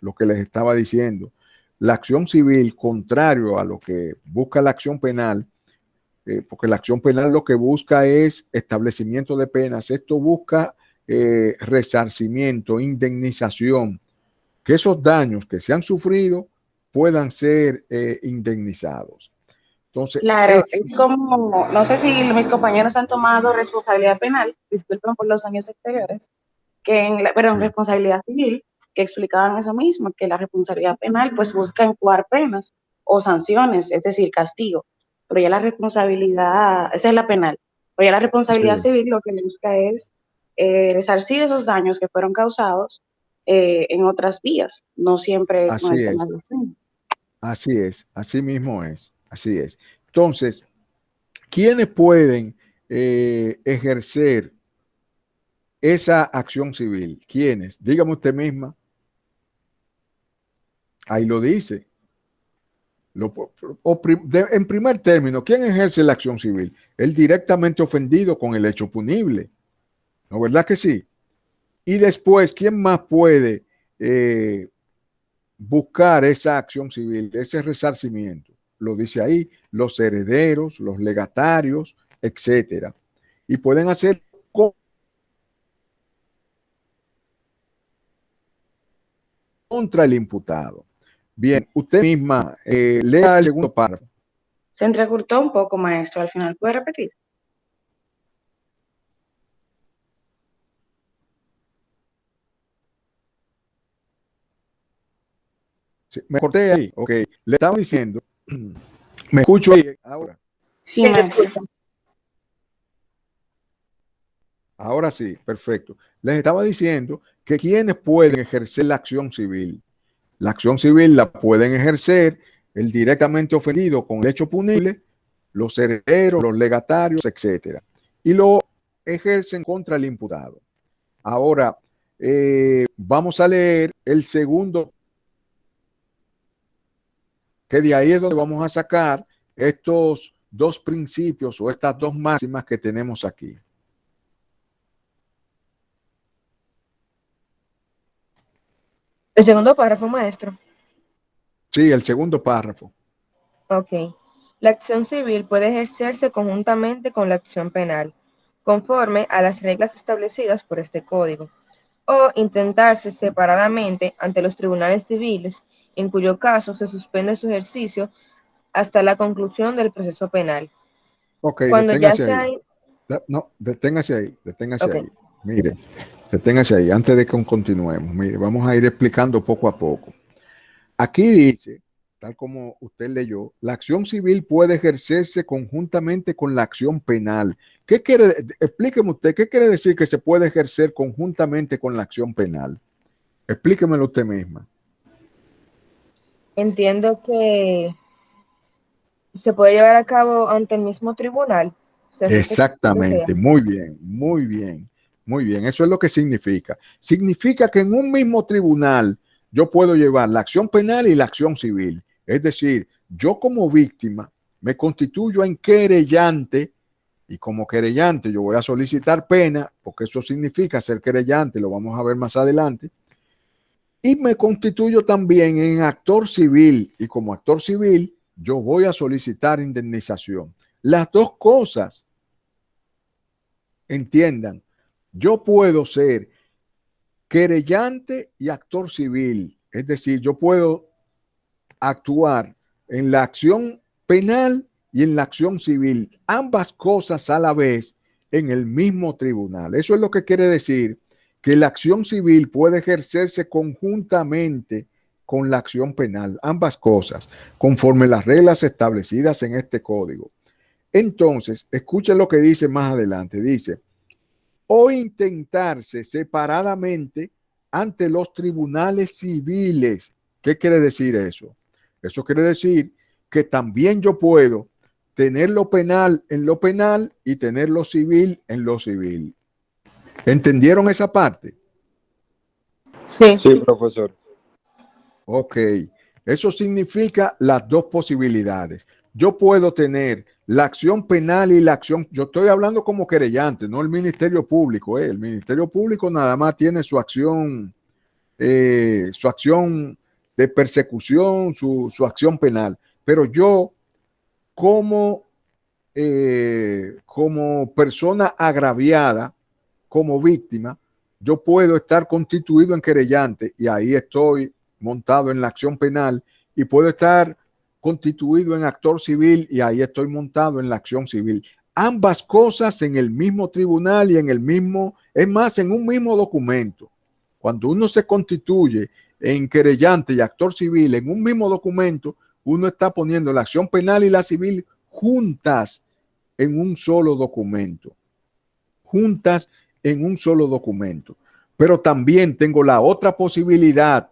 lo que les estaba diciendo. La acción civil, contrario a lo que busca la acción penal, porque la acción penal lo que busca es establecimiento de penas, esto busca resarcimiento, indemnización, que esos daños que se han sufrido puedan ser indemnizados. Entonces, Claro, es como, no sé si mis compañeros han tomado responsabilidad penal, disculpen por los años exteriores, pero en responsabilidad civil, que explicaban eso mismo, que la responsabilidad penal pues busca encuadrar penas o sanciones, es decir, castigo, pero ya la responsabilidad, esa es la penal, pero ya la responsabilidad civil lo que busca es resarcir esos daños que fueron causados en otras vías, no siempre con el tema de los penas. Así es, así mismo es, así es. Entonces, ¿quiénes pueden ejercer esa acción civil? ¿Quiénes? Dígame usted misma. Ahí lo dice. En primer término, ¿quién ejerce la acción civil? El directamente ofendido con el hecho punible. ¿No verdad que sí? Y después, ¿quién más puede buscar esa acción civil, ese resarcimiento? Lo dice ahí, los herederos, los legatarios, etcétera. Y pueden hacer contra el imputado. Bien, usted misma lea el segundo párrafo. Se entrecortó un poco, maestro, al final, ¿puede repetir? Sí, me corté ahí, ok. Le estaba diciendo, me escucho ahí ahora. Sí, maestro. Ahora sí, perfecto. Les estaba diciendo que quienes pueden ejercer la acción civil. La acción civil la pueden ejercer el directamente ofendido con el hecho punible, los herederos, los legatarios, etcétera. Y lo ejercen contra el imputado. Ahora, vamos a leer el segundo, que de ahí es donde vamos a sacar estos dos principios o estas dos máximas que tenemos aquí. El segundo párrafo, maestro. Sí, el segundo párrafo. Ok. La acción civil puede ejercerse conjuntamente con la acción penal, conforme a las reglas establecidas por este código, o intentarse separadamente ante los tribunales civiles, en cuyo caso se suspende su ejercicio hasta la conclusión del proceso penal. Ok, Cuando ya deténgase ahí. No, deténgase ahí, deténgase ahí. Mire, deténgase ahí antes de que continuemos. Mire, vamos a ir explicando poco a poco. Aquí dice, tal como usted leyó, la acción civil puede ejercerse conjuntamente con la acción penal. ¿Qué quiere? Explíqueme usted, ¿qué quiere decir que se puede ejercer conjuntamente con la acción penal? Explíquemelo usted misma. Entiendo que se puede llevar a cabo ante el mismo tribunal. Exactamente, muy bien, muy bien, muy bien. Eso es lo que significa. Significa que en un mismo tribunal yo puedo llevar la acción penal y la acción civil. Es decir, yo como víctima me constituyo en querellante y como querellante yo voy a solicitar pena, porque eso significa ser querellante, lo vamos a ver más adelante. Y me constituyo también en actor civil y como actor civil yo voy a solicitar indemnización. Las dos cosas. Entiendan, yo puedo ser querellante y actor civil, es decir, yo puedo actuar en la acción penal y en la acción civil, ambas cosas a la vez, en el mismo tribunal. Eso es lo que quiere decir que la acción civil puede ejercerse conjuntamente con la acción penal, ambas cosas, conforme las reglas establecidas en este código. Entonces, escuchen lo que dice más adelante. Dice, o intentarse separadamente ante los tribunales civiles. ¿Qué quiere decir eso? Eso quiere decir que también yo puedo tener lo penal en lo penal y tener lo civil en lo civil. ¿Entendieron esa parte? Sí. Sí, profesor. Ok. Eso significa las dos posibilidades. Yo puedo tener la acción penal y la acción, yo estoy hablando como querellante, no el Ministerio Público. El Ministerio Público nada más tiene su acción de persecución, su acción penal. Pero yo, como, como persona agraviada, como víctima, yo puedo estar constituido en querellante y ahí estoy montado en la acción penal, y puedo estar constituido en actor civil y ahí estoy montado en la acción civil. Ambas cosas en el mismo tribunal y en el mismo, es más, en un mismo documento. Cuando uno se constituye en querellante y actor civil en un mismo documento, uno está poniendo la acción penal y la civil juntas en un solo documento. Juntas en un solo documento. Pero también tengo la otra posibilidad,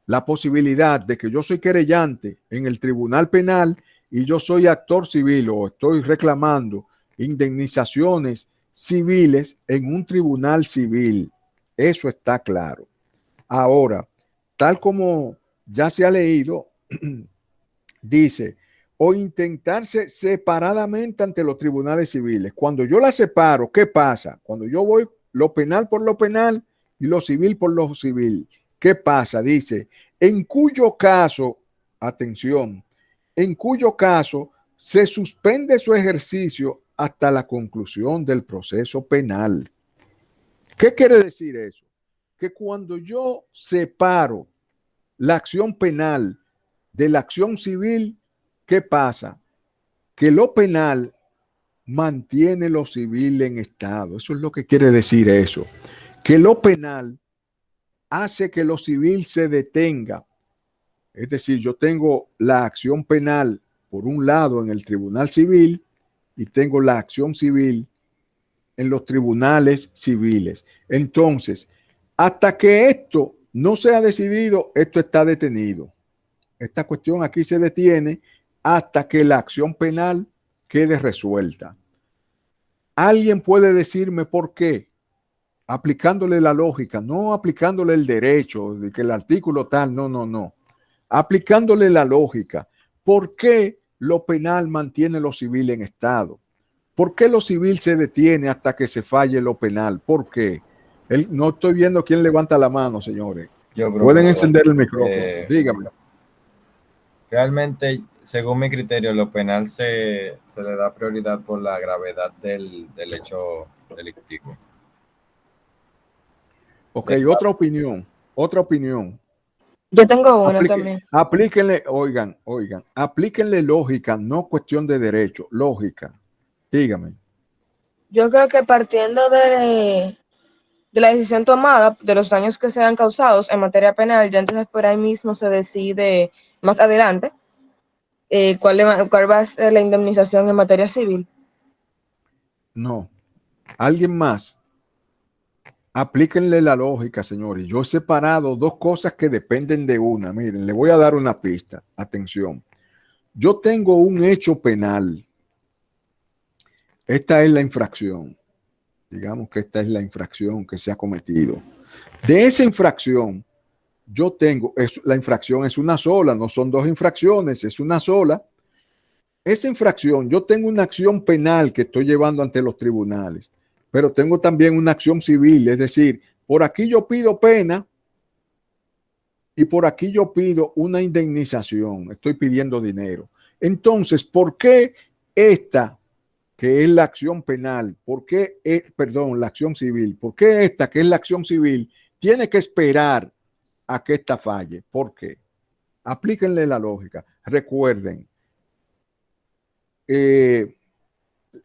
la posibilidad de que yo soy querellante en el tribunal penal y yo soy actor civil o estoy reclamando indemnizaciones civiles en un tribunal civil. Eso está claro. Ahora, tal como ya se ha leído, dice, o intentarse separadamente ante los tribunales civiles. Cuando yo la separo, ¿qué pasa? Cuando yo voy lo penal por lo penal y lo civil por lo civil, ¿qué pasa? Dice, en cuyo caso, atención, en cuyo caso se suspende su ejercicio hasta la conclusión del proceso penal. ¿Qué quiere decir eso? Que cuando yo separo la acción penal de la acción civil, ¿qué pasa? Que lo penal mantiene lo civil en estado. Eso es lo que quiere decir eso. Que lo penal hace que lo civil se detenga. Es decir, yo tengo la acción penal por un lado en el tribunal civil y tengo la acción civil en los tribunales civiles. Entonces, hasta que esto no sea decidido, esto está detenido. Esta cuestión aquí se detiene hasta que la acción penal quede resuelta. ¿Alguien puede decirme por qué? Aplicándole la lógica, no aplicándole el derecho, de que el artículo tal, no. Aplicándole la lógica. ¿Por qué lo penal mantiene lo civil en estado? ¿Por qué lo civil se detiene hasta que se falle lo penal? ¿Por qué? No estoy viendo quién levanta la mano, señores. Pueden encender el micrófono. Dígame. Realmente, según mi criterio, lo penal se le da prioridad por la gravedad del hecho delictivo. Ok, otra opinión. Yo tengo una también. Aplíquenle, oigan, aplíquenle lógica, no cuestión de derecho, lógica. Dígame. Yo creo que partiendo de la decisión tomada, de los daños que sean causados en materia penal, ya entonces por ahí mismo se decide más adelante cuál va a ser la indemnización en materia civil. No. ¿Alguien más? Aplíquenle la lógica, señores. Yo he separado dos cosas que dependen de una. Miren, le voy a dar una pista. Atención. Yo tengo un hecho penal. Esta es la infracción. Digamos que esta es la infracción que se ha cometido. De esa infracción, yo tengo, la infracción es una sola, no son dos infracciones, es una sola. Esa infracción, yo tengo una acción penal que estoy llevando ante los tribunales, pero tengo también una acción civil, es decir, por aquí yo pido pena y por aquí yo pido una indemnización, estoy pidiendo dinero. Entonces, ¿por qué esta, que es la acción penal, la acción civil, por qué esta, que es la acción civil, tiene que esperar a que esta falle? ¿Por qué? Aplíquenle la lógica. Recuerden,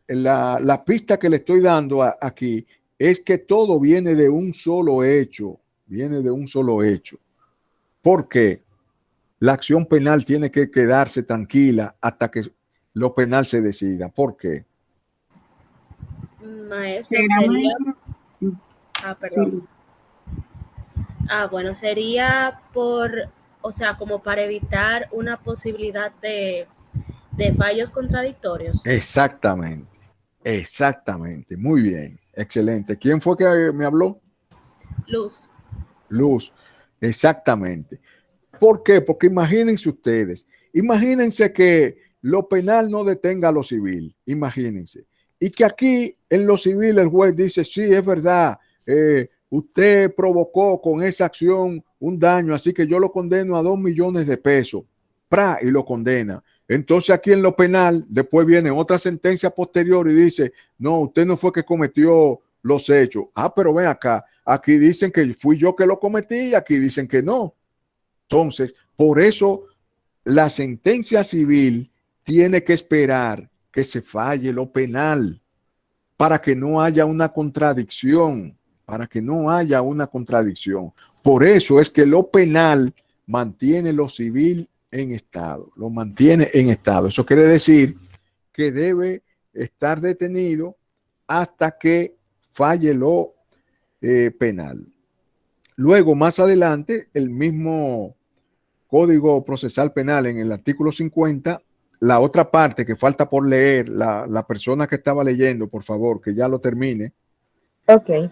la pista que le estoy dando aquí es que todo viene de un solo hecho, viene de un solo hecho. ¿Por qué? La acción penal tiene que quedarse tranquila hasta que lo penal se decida. ¿Por qué? Maestro, Será sería. maestro. Perdón. Sí. Bueno, sería o sea, como para evitar una posibilidad de fallos contradictorios. Exactamente, exactamente. Muy bien, excelente. ¿Quién fue que me habló? Luz. Luz, exactamente. ¿Por qué? Porque imagínense ustedes, imagínense que lo penal no detenga a lo civil, imagínense. Y que aquí en lo civil el juez dice, sí, es verdad, usted provocó con esa acción un daño, así que yo lo condeno a 2 millones de pesos, ¡pra! Y lo condena. Entonces aquí en lo penal, después viene otra sentencia posterior y dice, no, usted no fue que cometió los hechos. Pero ven acá, aquí dicen que fui yo que lo cometí y aquí dicen que no. Entonces, por eso la sentencia civil tiene que esperar que se falle lo penal para que no haya una contradicción, para que no haya una contradicción. Por eso es que lo penal mantiene lo civil en estado, lo mantiene en estado. Eso quiere decir que debe estar detenido hasta que falle lo penal. Luego, más adelante, el mismo Código Procesal Penal en el artículo 50, la otra parte que falta por leer, la persona que estaba leyendo, por favor, que ya lo termine. Ok.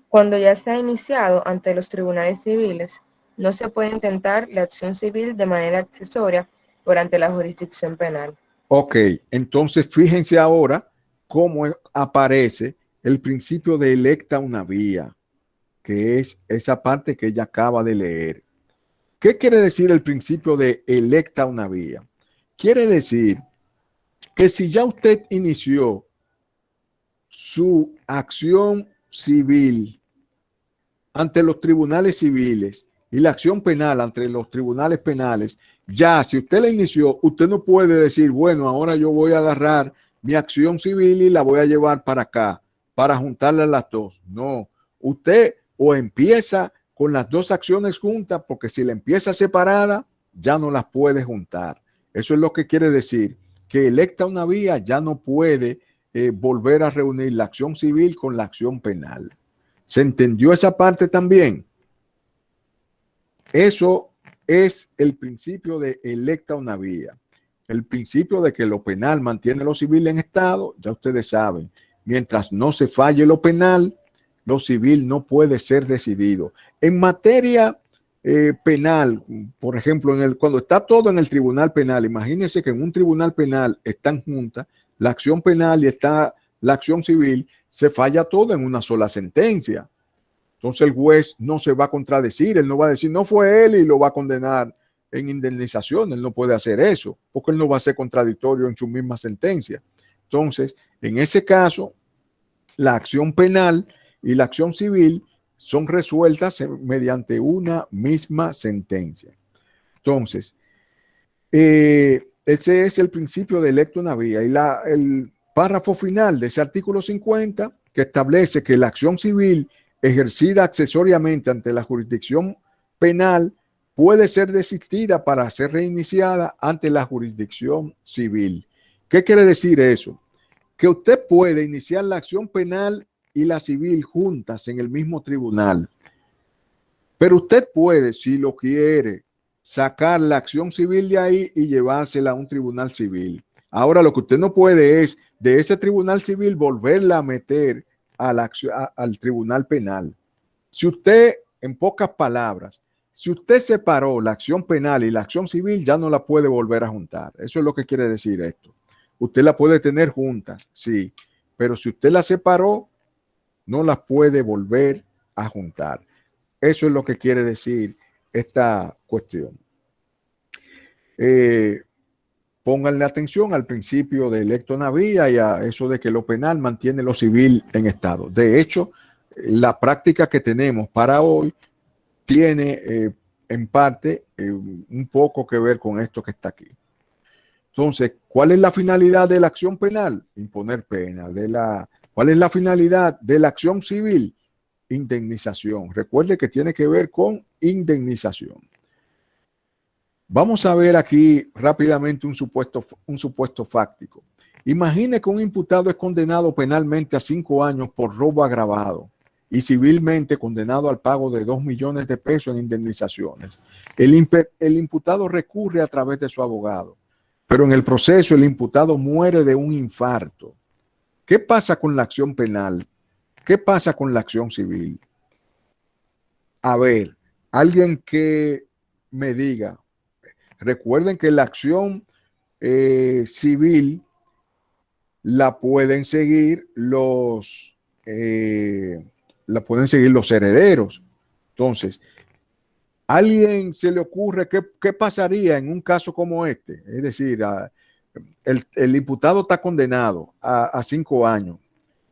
Cuando ya se ha iniciado ante los tribunales civiles, no se puede intentar la acción civil de manera accesoria por ante la jurisdicción penal. Ok, entonces fíjense ahora cómo aparece el principio de electa una vía, que es esa parte que ella acaba de leer. ¿Qué quiere decir el principio de electa una vía? Quiere decir que si ya usted inició su acción civil ante los tribunales civiles y la acción penal ante los tribunales penales, ya si usted la inició, usted no puede decir, bueno, ahora yo voy a agarrar mi acción civil y la voy a llevar para acá, para juntarla las dos. No, usted o empieza con las dos acciones juntas, porque si la empieza separada, ya no las puede juntar. Eso es lo que quiere decir, que electa una vía ya no puede volver a reunir la acción civil con la acción penal. ¿Se entendió esa parte también? Eso es el principio de electa una vía. El principio de que lo penal mantiene lo civil en estado, ya ustedes saben. Mientras no se falle lo penal, lo civil no puede ser decidido. En materia penal, por ejemplo, cuando está todo en el tribunal penal, imagínense que en un tribunal penal están juntas la acción penal y está la acción civil, se falla todo en una sola sentencia. Entonces el juez no se va a contradecir, él no va a decir no fue él y lo va a condenar en indemnización, él no puede hacer eso, porque él no va a ser contradictorio en su misma sentencia. Entonces, en ese caso, la acción penal y la acción civil son resueltas mediante una misma sentencia. Entonces, ese es el principio de electa una vía. Y el párrafo final de ese artículo 50, que establece que la acción civil ejercida accesoriamente ante la jurisdicción penal puede ser desistida para ser reiniciada ante la jurisdicción civil. ¿Qué quiere decir eso? Que usted puede iniciar la acción penal y la civil juntas en el mismo tribunal. Pero usted puede, si lo quiere, sacar la acción civil de ahí y llevársela a un tribunal civil. Ahora, lo que usted no puede es de ese tribunal civil volverla a meter al tribunal penal. Si usted, en pocas palabras, si usted separó la acción penal y la acción civil, ya no la puede volver a juntar. Eso es lo que quiere decir esto. Usted la puede tener juntas, sí, pero si usted la separó, no las puede volver a juntar. Eso es lo que quiere decir esta cuestión. Pónganle atención al principio de electa una vía y a eso de que lo penal mantiene lo civil en estado. De hecho, la práctica que tenemos para hoy tiene en parte un poco que ver con esto que está aquí. Entonces, ¿cuál es la finalidad de la acción penal? Imponer pena. ¿Cuál es la finalidad de la acción civil? Indemnización. Recuerde que tiene que ver con indemnización. Vamos a ver aquí rápidamente un supuesto fáctico. Imagine que un imputado es condenado penalmente a 5 años por robo agravado y civilmente condenado al pago de 2 millones de pesos en indemnizaciones. El imputado recurre a través de su abogado, pero en el proceso el imputado muere de un infarto. ¿Qué pasa con la acción penal? ¿Qué pasa con la acción civil? A ver, alguien que me diga, recuerden que la acción civil la pueden seguir los herederos. Entonces, ¿a alguien se le ocurre qué pasaría en un caso como este? Es decir, el imputado está condenado a 5 años.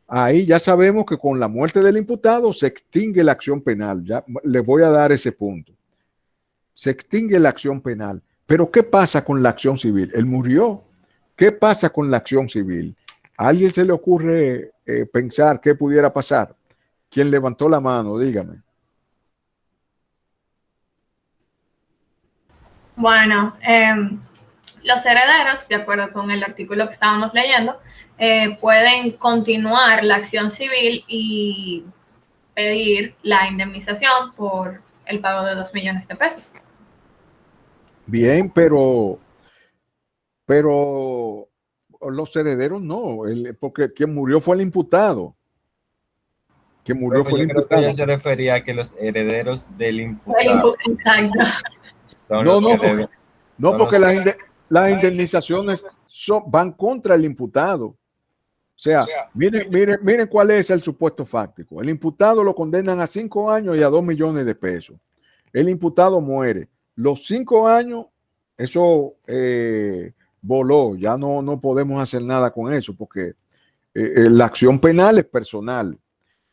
Ahí ya sabemos que con la muerte del imputado se extingue la acción penal. Ya les voy a dar ese punto. Se extingue la acción penal. Pero ¿qué pasa con la acción civil? Él murió. ¿Qué pasa con la acción civil? ¿A alguien se le ocurre pensar qué pudiera pasar? ¿Quién levantó la mano? Dígame. Bueno, los herederos, de acuerdo con el artículo que estábamos leyendo, pueden continuar la acción civil y pedir la indemnización por el pago de 2 millones de pesos. Bien, pero los herederos no, porque quien murió fue el imputado. Quien murió fue el Creo que imputado. ella se refería a que los herederos del imputado Exacto. son los que deben. No, son porque los que- las indemnizaciones van contra el imputado. O sea, miren cuál es el supuesto fáctico. El imputado lo condenan a 5 años y a 2 millones de pesos. El imputado muere. Los 5 años, eso voló. Ya no podemos hacer nada con eso porque la acción penal es personal.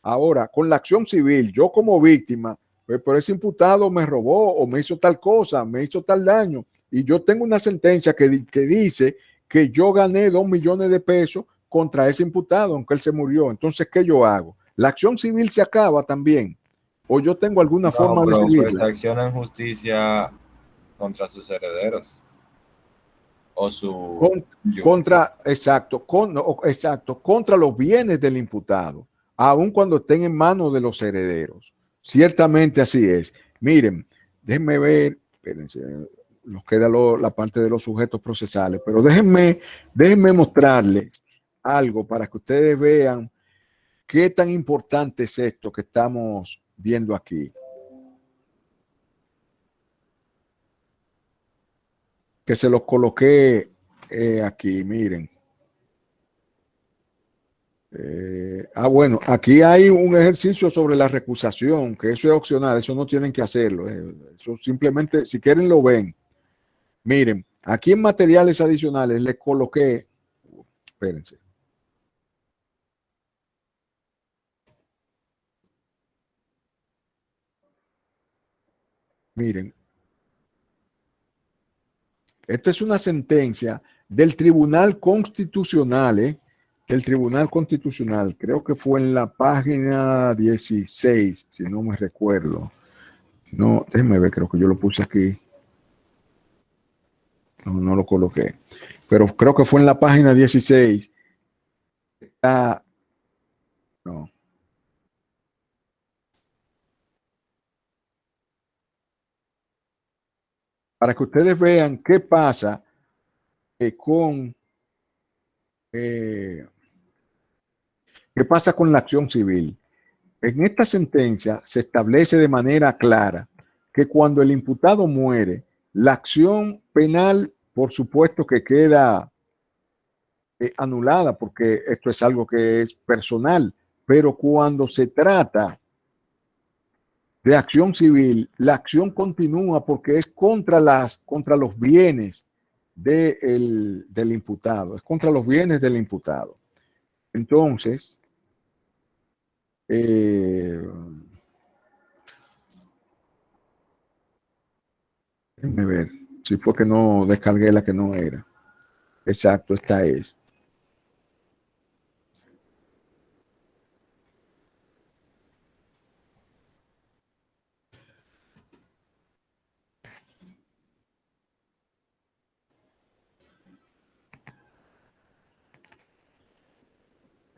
Ahora, con la acción civil, yo como víctima, pues por ese imputado me robó o me hizo tal cosa, me hizo tal daño, y yo tengo una sentencia que dice que yo gané 2 millones de pesos contra ese imputado, aunque él se murió. Entonces, ¿qué yo hago? ¿La acción civil se acaba también? ¿O yo tengo alguna forma de pues seguirla? accionan justicia contra sus herederos o su Contra los bienes del imputado, aun cuando estén en manos de los herederos. Ciertamente así es. Miren, déjenme ver, espérense, nos queda la parte de los sujetos procesales, pero déjenme mostrarles algo para que ustedes vean qué tan importante es esto que estamos viendo aquí. Que se los coloqué aquí, miren. Bueno, aquí hay un ejercicio sobre la recusación, que eso es opcional, eso no tienen que hacerlo. Eso simplemente, si quieren, lo ven. Miren, aquí en materiales adicionales les coloqué, espérense. Miren, esta es una sentencia del Tribunal Constitucional, del Tribunal Constitucional, creo que fue en la página 16, si no me recuerdo. No, déjenme ver, creo que yo lo puse aquí. No lo coloqué. Pero creo que fue en la página 16. No. Para que ustedes vean qué pasa qué pasa con la acción civil. En esta sentencia se establece de manera clara que cuando el imputado muere, la acción penal, por supuesto que queda anulada, porque esto es algo que es personal, pero cuando se trata de acción civil, la acción continúa porque es contra los bienes del imputado, es contra los bienes del imputado. Entonces, déjenme ver si fue que no descargué la que no era. Exacto, esta es.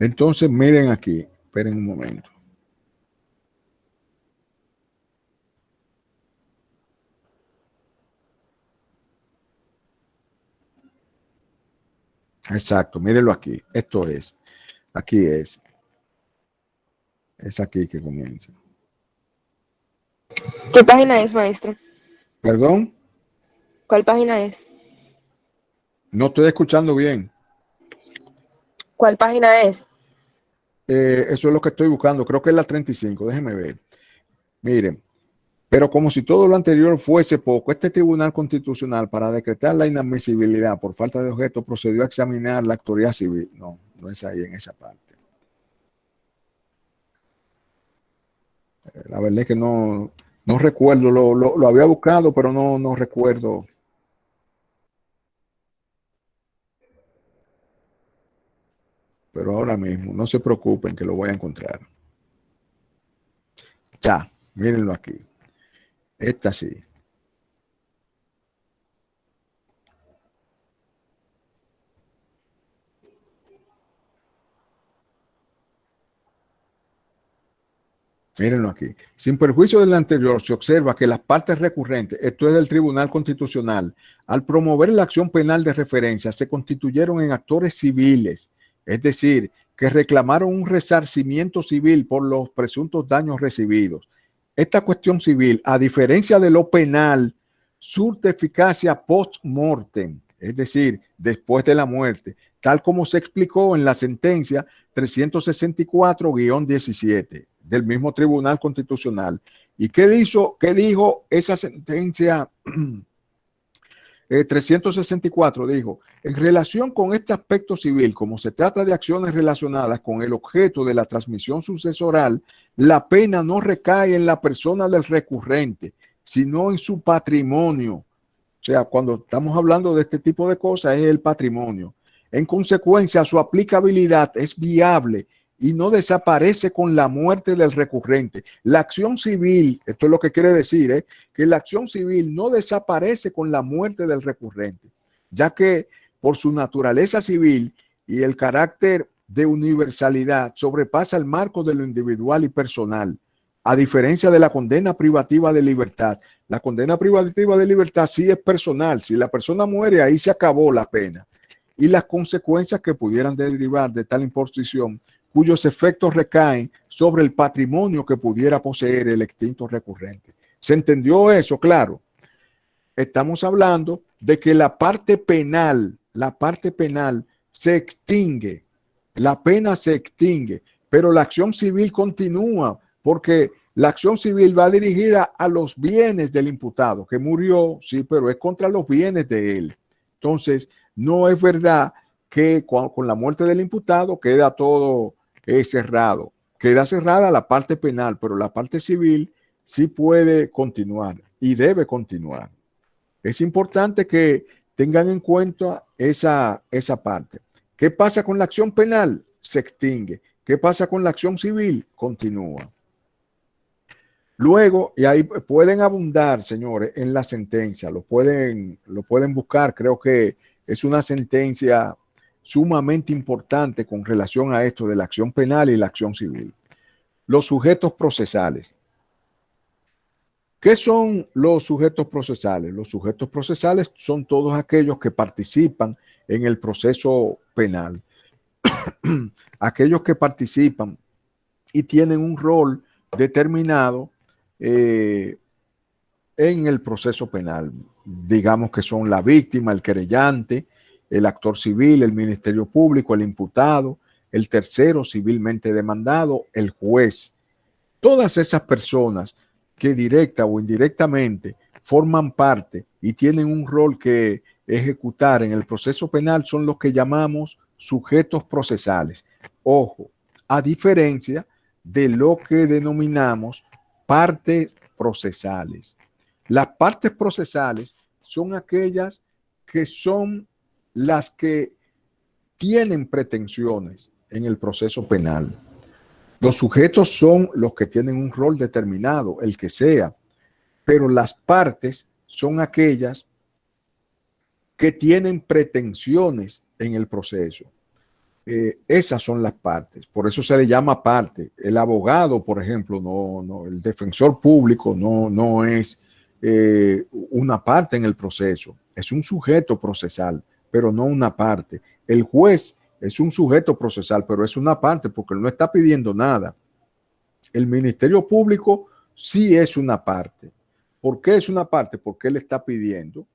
Entonces, miren aquí, esperen un momento. Exacto, mírenlo aquí. Esto es. Aquí es. Es aquí que comienza. ¿Qué página es, maestro? ¿Perdón? ¿Cuál página es? No estoy escuchando bien. ¿Cuál página es? Eso es lo que estoy buscando. Creo que es la 35. Déjenme ver. Miren. Pero como si todo lo anterior fuese poco, este Tribunal Constitucional, para decretar la inadmisibilidad por falta de objeto, procedió a examinar la autoridad civil. No, no es ahí en esa parte. La verdad es que no recuerdo, lo había buscado, pero no recuerdo. Pero ahora mismo, no se preocupen que lo voy a encontrar. Ya, mírenlo aquí. Esta sí. Mírenlo aquí. Sin perjuicio del anterior, se observa que las partes recurrentes, esto es del Tribunal Constitucional, al promover la acción penal de referencia, se constituyeron en actores civiles, es decir, que reclamaron un resarcimiento civil por los presuntos daños recibidos. Esta cuestión civil, a diferencia de lo penal, surte eficacia post-mortem, es decir, después de la muerte, tal como se explicó en la sentencia 364-17 del mismo Tribunal Constitucional. ¿Y qué dijo esa sentencia 364? Dijo, en relación con este aspecto civil, como se trata de acciones relacionadas con el objeto de la transmisión sucesoral, la pena no recae en la persona del recurrente, sino en su patrimonio. O sea, cuando estamos hablando de este tipo de cosas, es el patrimonio. En consecuencia, su aplicabilidad es viable y no desaparece con la muerte del recurrente. La acción civil, esto es lo que quiere decir, que la acción civil no desaparece con la muerte del recurrente, ya que por su naturaleza civil y el carácter de universalidad sobrepasa el marco de lo individual y personal, a diferencia de la condena privativa de libertad. La condena privativa de libertad sí es personal. Si la persona muere, ahí se acabó la pena. Y las consecuencias que pudieran derivar de tal imposición, cuyos efectos recaen sobre el patrimonio que pudiera poseer el extinto recurrente. ¿Se entendió eso? Claro. Estamos hablando de que la parte penal se extingue, la pena se extingue, pero la acción civil continúa, porque la acción civil va dirigida a los bienes del imputado, que murió, sí, pero es contra los bienes de él. Entonces, no es verdad que con la muerte del imputado queda todo cerrado. Queda cerrada la parte penal, pero la parte civil sí puede continuar y debe continuar. Es importante que tengan en cuenta esa parte. ¿Qué pasa con la acción penal? Se extingue. ¿Qué pasa con la acción civil? Continúa. Luego, y ahí pueden abundar, señores, en la sentencia, lo pueden buscar. Creo que es una sentencia sumamente importante con relación a esto de la acción penal y la acción civil. Los sujetos procesales. ¿Qué son los sujetos procesales? Los sujetos procesales son todos aquellos que participan en el proceso penal. Aquellos que participan y tienen un rol determinado en el proceso penal. Digamos que son la víctima, el querellante, el actor civil, el Ministerio Público, el imputado, el tercero civilmente demandado, el juez. Todas esas personas que directa o indirectamente forman parte y tienen un rol que ejecutar en el proceso penal son los que llamamos sujetos procesales. Ojo, a diferencia de lo que denominamos partes procesales. Las partes procesales son aquellas que son las que tienen pretensiones en el proceso penal. Los sujetos son los que tienen un rol determinado, el que sea, pero las partes son aquellas que tienen pretensiones en el proceso. Esas son las partes, por eso se le llama parte. El abogado, por ejemplo, el defensor público no es una parte en el proceso, es un sujeto procesal, pero no una parte. El juez es un sujeto procesal, pero es una parte porque él no está pidiendo nada. El Ministerio Público sí es una parte. ¿Por qué es una parte? Porque él está pidiendo.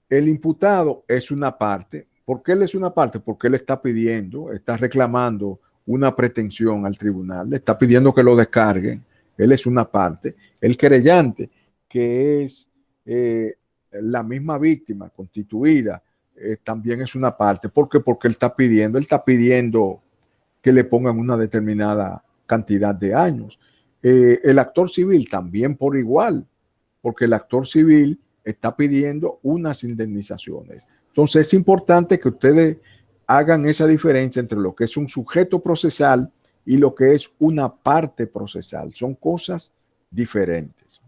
El imputado es una parte. ¿Por qué él es una parte? Porque él está pidiendo, está reclamando una pretensión al tribunal, le está pidiendo que lo descarguen. Él es una parte. El querellante, que es la misma víctima constituida, también es una parte. ¿Por qué? Porque él está pidiendo que le pongan una determinada cantidad de años. El actor civil también por igual, porque el actor civil está pidiendo unas indemnizaciones. Entonces es importante que ustedes hagan esa diferencia entre lo que es un sujeto procesal y lo que es una parte procesal. Son cosas diferentes.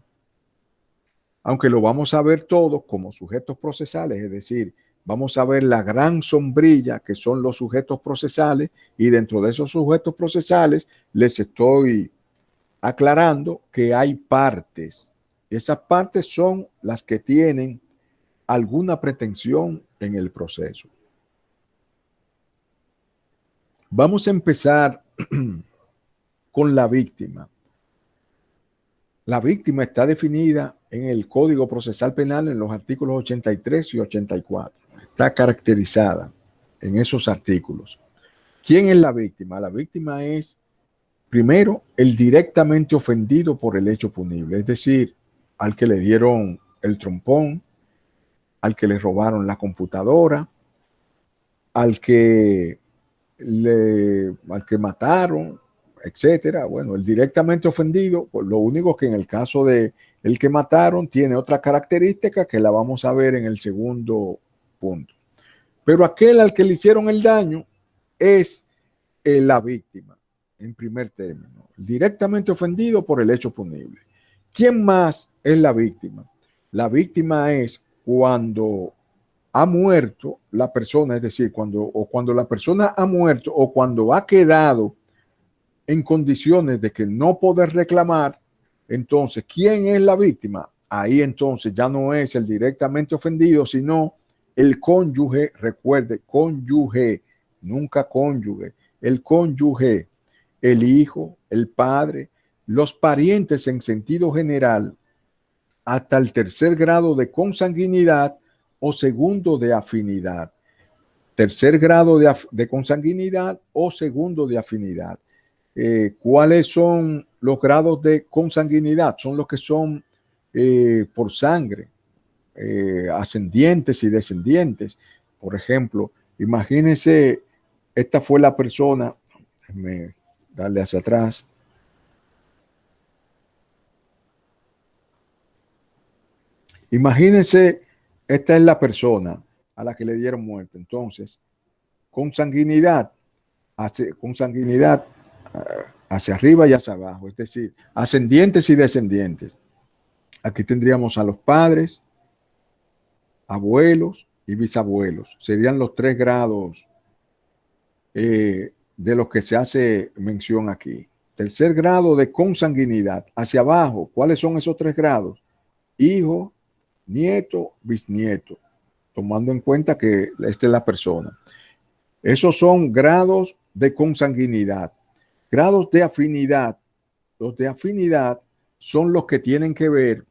Aunque lo vamos a ver todos como sujetos procesales, es decir, vamos a ver la gran sombrilla que son los sujetos procesales, y dentro de esos sujetos procesales les estoy aclarando que hay partes. Esas partes son las que tienen alguna pretensión en el proceso. Vamos a empezar con la víctima. La víctima está definida en el Código Procesal Penal en los artículos 83 y 84. Está caracterizada en esos artículos. ¿Quién es la víctima? La víctima es, primero, el directamente ofendido por el hecho punible, es decir, al que le dieron el trompón, al que le robaron la computadora, al que mataron, etcétera. Bueno, el directamente ofendido, pues lo único que en el caso de el que mataron tiene otra característica que la vamos a ver en el segundo punto. Pero aquel al que le hicieron el daño es la víctima, en primer término, directamente ofendido por el hecho punible. ¿Quién más es la víctima? La víctima es cuando ha muerto la persona, es decir, cuando la persona ha muerto o cuando ha quedado en condiciones de que no poder reclamar. Entonces, ¿quién es la víctima? Ahí entonces ya no es el directamente ofendido, sino el cónyuge. Recuerde, cónyuge, nunca cónyuge. El cónyuge, el hijo, el padre, los parientes en sentido general, hasta el tercer grado de consanguinidad o segundo de afinidad. Tercer grado de consanguinidad o segundo de afinidad. ¿Cuáles son los grados de consanguinidad? Son los que son por sangre, ascendientes y descendientes. Por ejemplo, imagínense, esta fue la persona, déjenme darle hacia atrás. Imagínense, esta es la persona a la que le dieron muerte. Entonces, consanguinidad hacia arriba y hacia abajo, es decir, ascendientes y descendientes. Aquí tendríamos a los padres, abuelos y bisabuelos. Serían los 3 grados de los que se hace mención aquí. Tercer grado de consanguinidad. Hacia abajo, ¿cuáles son esos 3 grados? Hijo, nieto, bisnieto, tomando en cuenta que esta es la persona. Esos son grados de consanguinidad. Grados de afinidad. Los de afinidad son los que tienen que ver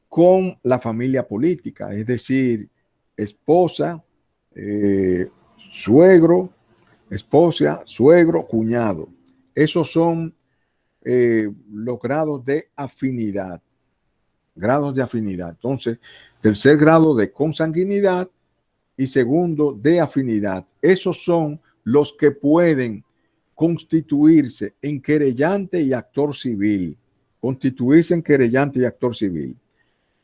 con la familia política, es decir, esposa, suegro, esposa, suegro, cuñado. Esos son los grados de afinidad. Grados de afinidad. Entonces, tercer grado de consanguinidad y segundo de afinidad. Esos son los que pueden constituirse en querellante y actor civil. Constituirse en querellante y actor civil.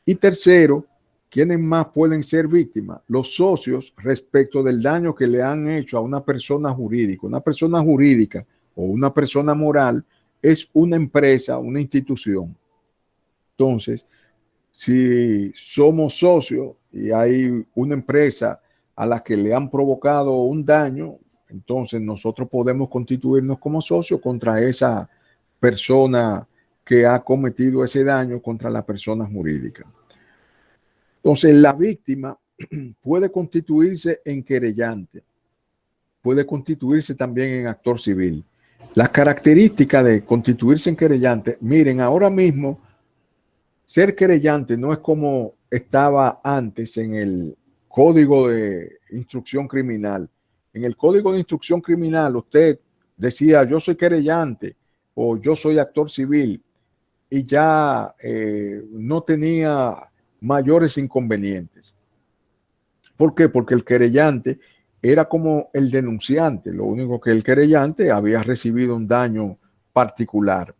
Y tercero, ¿quiénes más pueden ser víctimas? Los socios respecto del daño que le han hecho a una persona jurídica. Una persona jurídica o una persona moral es una empresa, una institución. Entonces, si somos socios y hay una empresa a la que le han provocado un daño, entonces nosotros podemos constituirnos como socios contra esa persona que ha cometido ese daño contra la persona jurídica. Entonces, la víctima puede constituirse en querellante, puede constituirse también en actor civil. Las características de constituirse en querellante, miren, ahora mismo ser querellante no es como estaba antes en el Código de Instrucción Criminal. En el Código de Instrucción Criminal usted decía yo soy querellante o yo soy actor civil y ya no tenía mayores inconvenientes. ¿Por qué? Porque el querellante era como el denunciante, lo único que el querellante había recibido un daño particular.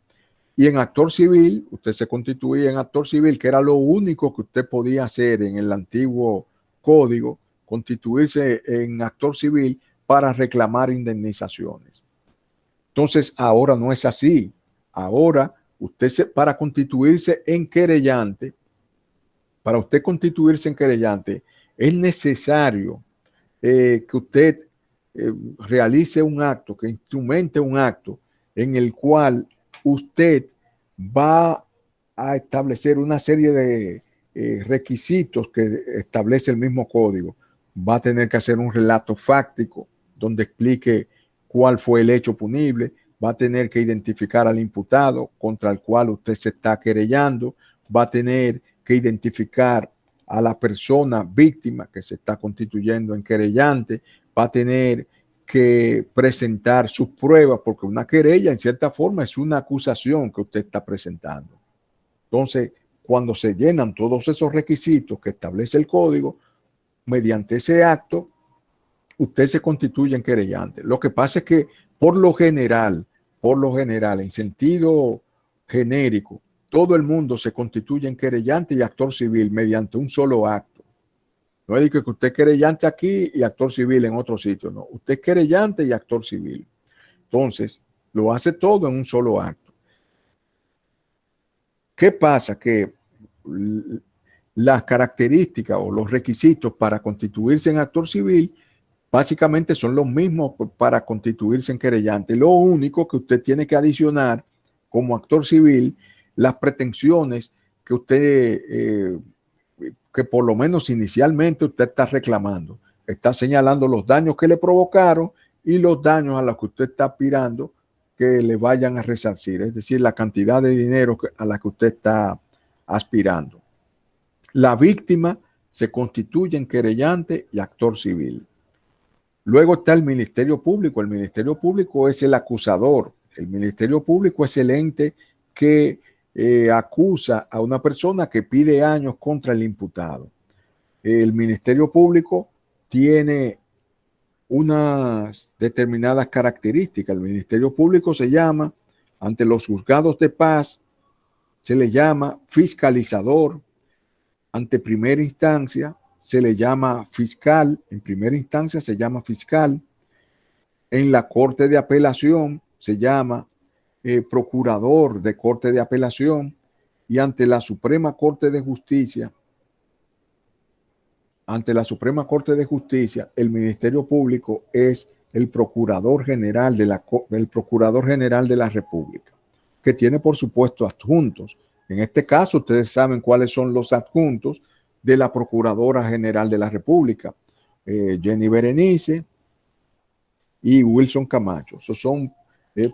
Y en actor civil, usted se constituía en actor civil, que era lo único que usted podía hacer en el antiguo código, constituirse en actor civil para reclamar indemnizaciones. Entonces, ahora no es así. Ahora, para constituirse en querellante, para usted constituirse en querellante, es necesario que usted realice un acto, que instrumente un acto en el cual usted va a establecer una serie de requisitos que establece el mismo código. Va a tener que hacer un relato fáctico donde explique cuál fue el hecho punible, va a tener que identificar al imputado contra el cual usted se está querellando, va a tener que identificar a la persona víctima que se está constituyendo en querellante, va a tener que presentar sus pruebas, porque una querella en cierta forma es una acusación que usted está presentando. Entonces, cuando se llenan todos esos requisitos que establece el código, mediante ese acto, usted se constituye en querellante. Lo que pasa es que por lo general, en sentido genérico, todo el mundo se constituye en querellante y actor civil mediante un solo acto. No es que usted es querellante aquí y actor civil en otro sitio, no. Usted es querellante y actor civil. Entonces, lo hace todo en un solo acto. ¿Qué pasa? Que las características o los requisitos para constituirse en actor civil básicamente son los mismos para constituirse en querellante. Lo único que usted tiene que adicionar como actor civil, las pretensiones que usted, que por lo menos inicialmente usted está reclamando. Está señalando los daños que le provocaron y los daños a los que usted está aspirando que le vayan a resarcir. Es decir, la cantidad de dinero a la que usted está aspirando. La víctima se constituye en querellante y actor civil. Luego está el Ministerio Público. El Ministerio Público es el acusador. El Ministerio Público es el ente que acusa a una persona que pide años contra el imputado. El Ministerio Público tiene unas determinadas características. El Ministerio Público se llama, ante los juzgados de paz, se le llama fiscalizador. Ante primera instancia se le llama fiscal. En primera instancia se llama fiscal. En la Corte de Apelación se llama procurador de Corte de Apelación, y ante la Suprema Corte de Justicia, el Ministerio Público es el Procurador General de la República, que tiene por supuesto adjuntos. En este caso, ustedes saben cuáles son los adjuntos de la Procuradora General de la República, Jenny Berenice y Wilson Camacho. Esos son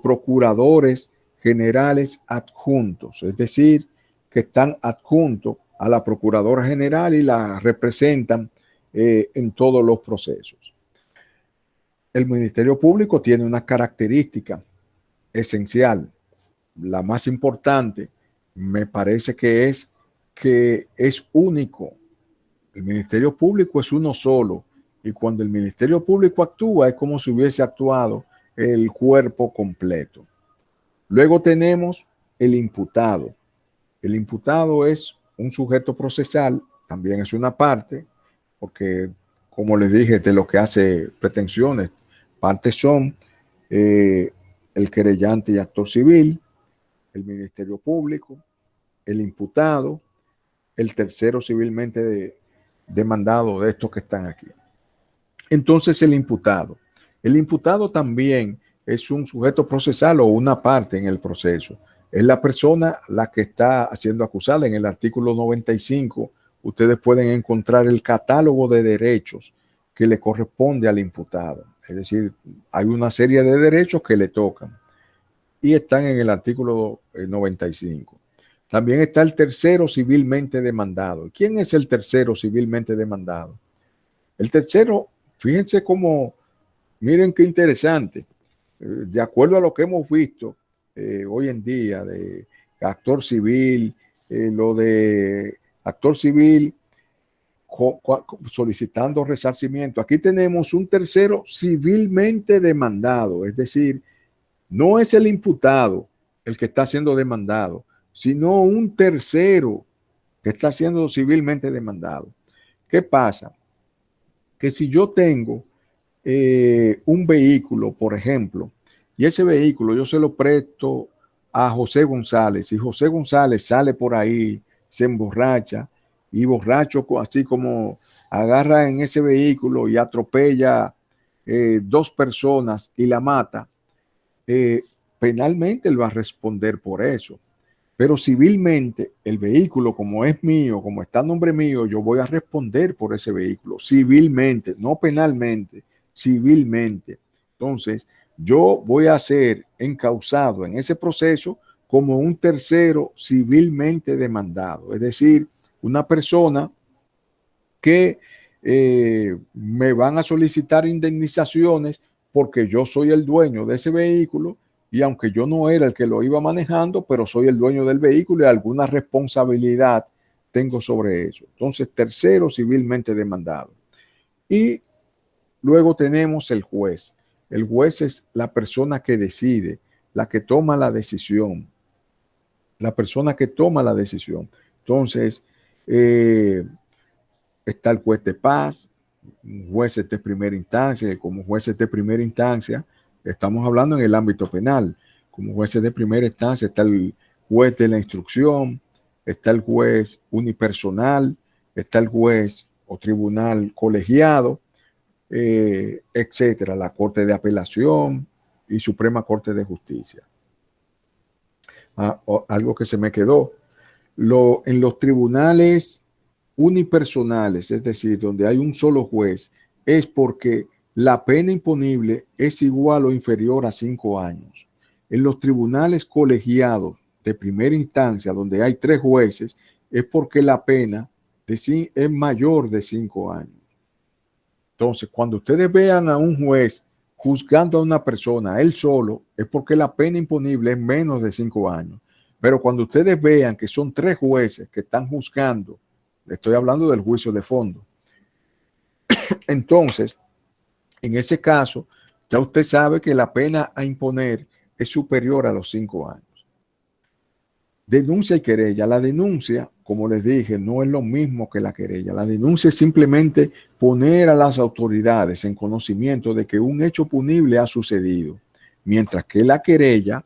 procuradores generales adjuntos, es decir, que están adjuntos a la Procuradora General y la representan en todos los procesos. El Ministerio Público tiene una característica esencial, la más importante, me parece que es único. El Ministerio Público es uno solo, y cuando el Ministerio Público actúa es como si hubiese actuado el cuerpo completo. Luego tenemos el imputado. El imputado es un sujeto procesal también es una parte, porque como les dije, de lo que hace pretensiones, partes son el querellante y actor civil, el Ministerio Público, el imputado, el tercero civilmente demandado de estos que están aquí. Entonces el imputado también es un sujeto procesal o una parte en el proceso. Es la persona la que está siendo acusada. En el artículo 95 ustedes pueden encontrar el catálogo de derechos que le corresponde al imputado. Es decir, hay una serie de derechos que le tocan y están en el artículo 95. También está el tercero civilmente demandado. ¿Quién es el tercero civilmente demandado? El tercero, fíjense cómo, miren qué interesante, de acuerdo a lo que hemos visto hoy en día de actor civil, lo de actor civil solicitando resarcimiento. Aquí tenemos un tercero civilmente demandado, es decir, no es el imputado el que está siendo demandado, sino un tercero que está siendo civilmente demandado. ¿Qué pasa? Que si yo tengo un vehículo, por ejemplo, y ese vehículo yo se lo presto a José González, y José González sale por ahí, se emborracha, y borracho así como agarra en ese vehículo y atropella 2 personas y la mata, penalmente él va a responder por eso. Pero civilmente, el vehículo, como es mío, como está a nombre mío, yo voy a responder por ese vehículo, civilmente, no penalmente, civilmente. Entonces, yo voy a ser encausado en ese proceso como un tercero civilmente demandado. Es decir, una persona que me van a solicitar indemnizaciones porque yo soy el dueño de ese vehículo. Y aunque yo no era el que lo iba manejando, pero soy el dueño del vehículo y alguna responsabilidad tengo sobre eso. Entonces, tercero civilmente demandado. Y luego tenemos el juez. El juez es la persona que decide, la que toma la decisión. La persona que toma la decisión. Entonces, está el juez de paz, jueces de primera instancia, y como jueces de primera instancia, estamos hablando en el ámbito penal. Como jueces de primera instancia está el juez de la instrucción, está el juez unipersonal, está el juez o tribunal colegiado, etcétera, la Corte de Apelación y Suprema Corte de Justicia. Algo que se me quedó. En los tribunales unipersonales, es decir, donde hay un solo juez, es porque la pena imponible es igual o inferior a 5 años. En los tribunales colegiados de primera instancia, donde hay 3 jueces, es porque la pena es mayor de 5 años. Entonces, cuando ustedes vean a un juez juzgando a una persona, él solo, es porque la pena imponible es menos de 5 años. Pero cuando ustedes vean que son 3 jueces que están juzgando, estoy hablando del juicio de fondo. Entonces, en ese caso, ya usted sabe que la pena a imponer es superior a los 5 años. Denuncia y querella. La denuncia, como les dije, no es lo mismo que la querella. La denuncia es simplemente poner a las autoridades en conocimiento de que un hecho punible ha sucedido. Mientras que la querella,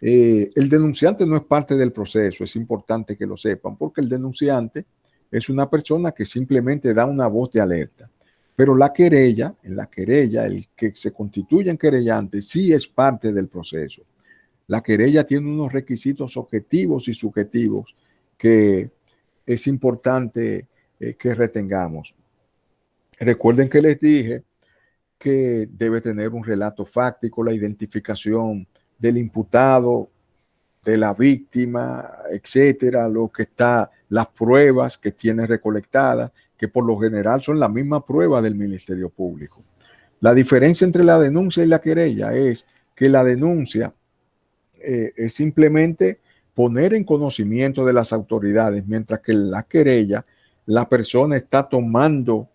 el denunciante no es parte del proceso. Es importante que lo sepan, porque el denunciante es una persona que simplemente da una voz de alerta. Pero la querella, en la querella, el que se constituye en querellante sí es parte del proceso. La querella tiene unos requisitos objetivos y subjetivos que es importante que retengamos. Recuerden que les dije que debe tener un relato fáctico, la identificación del imputado, de la víctima, etcétera, lo que está, las pruebas que tiene recolectadas, que por lo general son la misma prueba del Ministerio Público. La diferencia entre la denuncia y la querella es que la denuncia es simplemente poner en conocimiento de las autoridades, mientras que la querella, la persona está tomando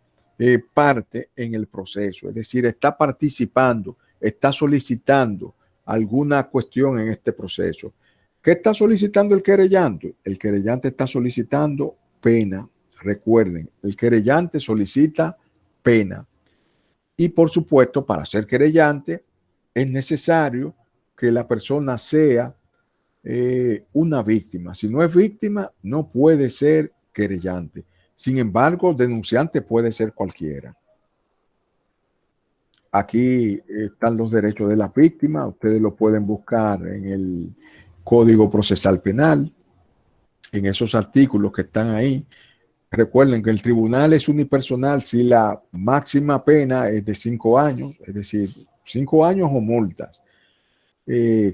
parte en el proceso, es decir, está participando, está solicitando alguna cuestión en este proceso. ¿Qué está solicitando el querellante? El querellante está solicitando pena, Recuerden, el querellante solicita pena. Y por supuesto, para ser querellante, es necesario que la persona sea una víctima. Si no es víctima, no puede ser querellante. Sin embargo, denunciante puede ser cualquiera. Aquí están los derechos de las víctimas. Ustedes lo pueden buscar en el Código Procesal Penal, en esos artículos que están ahí. Recuerden que el tribunal es unipersonal si la máxima pena es de 5 años, es decir, 5 años o multas.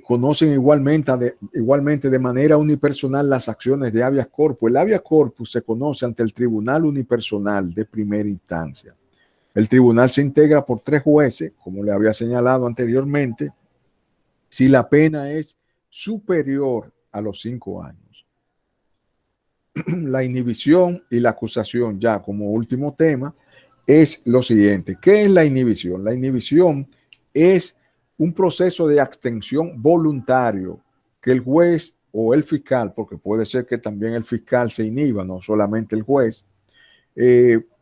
Conocen igualmente de manera unipersonal las acciones de habeas corpus. El habeas corpus se conoce ante el tribunal unipersonal de primera instancia. El tribunal se integra por 3 jueces, como le había señalado anteriormente, si la pena es superior a los 5 años. La inhibición y la acusación, ya como último tema, es lo siguiente. ¿Qué es la inhibición? La inhibición es un proceso de abstención voluntario que el juez o el fiscal, porque puede ser que también el fiscal se inhiba, no solamente el juez,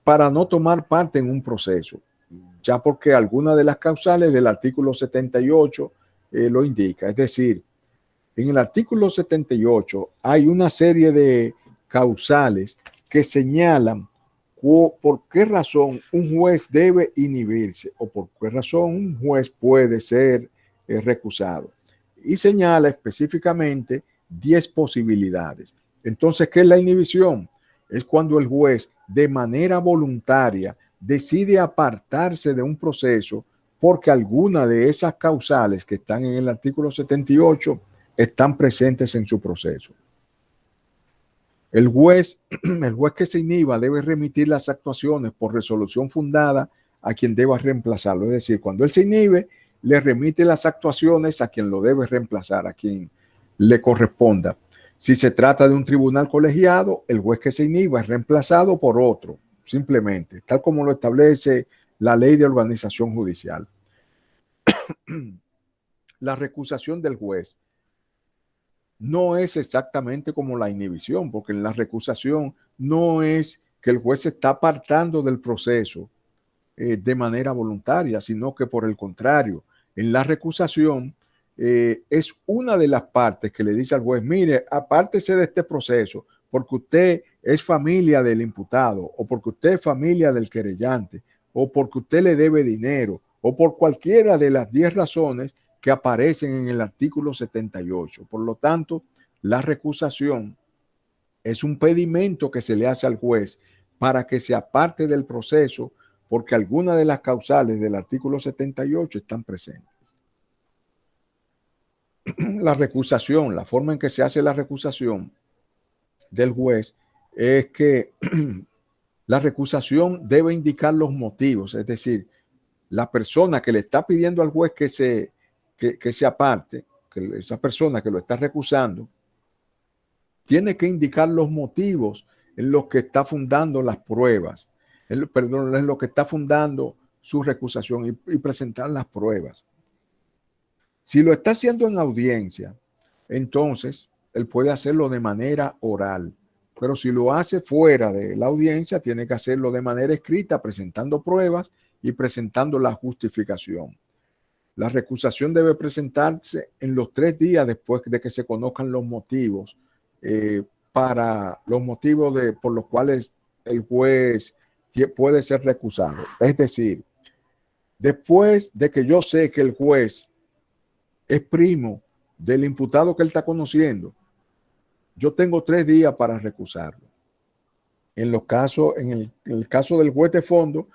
para no tomar parte en un proceso, ya porque alguna de las causales del artículo 78 lo indica. Es decir, en el artículo 78 hay una serie de causales que señalan por qué razón un juez debe inhibirse o por qué razón un juez puede ser recusado. Y señala específicamente 10 posibilidades. Entonces, ¿qué es la inhibición? Es cuando el juez de manera voluntaria decide apartarse de un proceso porque alguna de esas causales que están en el artículo 78 están presentes en su proceso. El juez que se inhiba debe remitir las actuaciones por resolución fundada a quien deba reemplazarlo. Es decir, cuando él se inhibe, le remite las actuaciones a quien lo debe reemplazar, a quien le corresponda. Si se trata de un tribunal colegiado, el juez que se inhiba es reemplazado por otro, simplemente, tal como lo establece la Ley de Organización Judicial. La recusación del juez no es exactamente como la inhibición, porque en la recusación no es que el juez se está apartando del proceso de manera voluntaria, sino que por el contrario, en la recusación es una de las partes que le dice al juez, mire, apártese de este proceso porque usted es familia del imputado o porque usted es familia del querellante o porque usted le debe dinero o por cualquiera de las 10 razones que aparecen en el artículo 78. Por lo tanto, la recusación es un pedimento que se le hace al juez para que se aparte del proceso porque algunas de las causales del artículo 78 están presentes. La recusación, la forma en que se hace la recusación del juez es que la recusación debe indicar los motivos, es decir, la persona que le está pidiendo al juez que se aparte, que esa persona que lo está recusando, tiene que indicar los motivos en los que está fundando las pruebas, en lo que está fundando su recusación y presentar las pruebas. Si lo está haciendo en audiencia, entonces él puede hacerlo de manera oral, pero si lo hace fuera de la audiencia, tiene que hacerlo de manera escrita, presentando pruebas y presentando la justificación. La recusación debe presentarse en los 3 días después de que se conozcan los motivos, por los cuales el juez puede ser recusado. Es decir, después de que yo sé que el juez es primo del imputado que él está conociendo, yo tengo 3 días para recusarlo. En el caso del juez de fondo,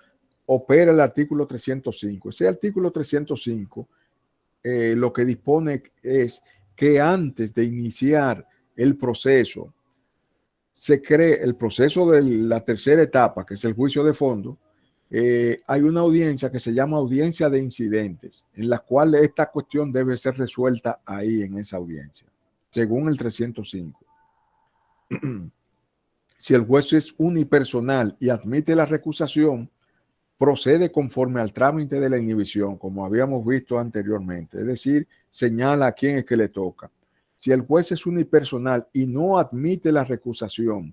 opera el artículo 305. Ese artículo 305 lo que dispone es que antes de iniciar el proceso, se cree el proceso de la tercera etapa, que es el juicio de fondo. Hay una audiencia que se llama audiencia de incidentes, en la cual esta cuestión debe ser resuelta ahí en esa audiencia, según el 305. Si el juez es unipersonal y admite la recusación, procede conforme al trámite de la inhibición, como habíamos visto anteriormente, es decir, señala a quién es que le toca. Si el juez es unipersonal y no admite la recusación,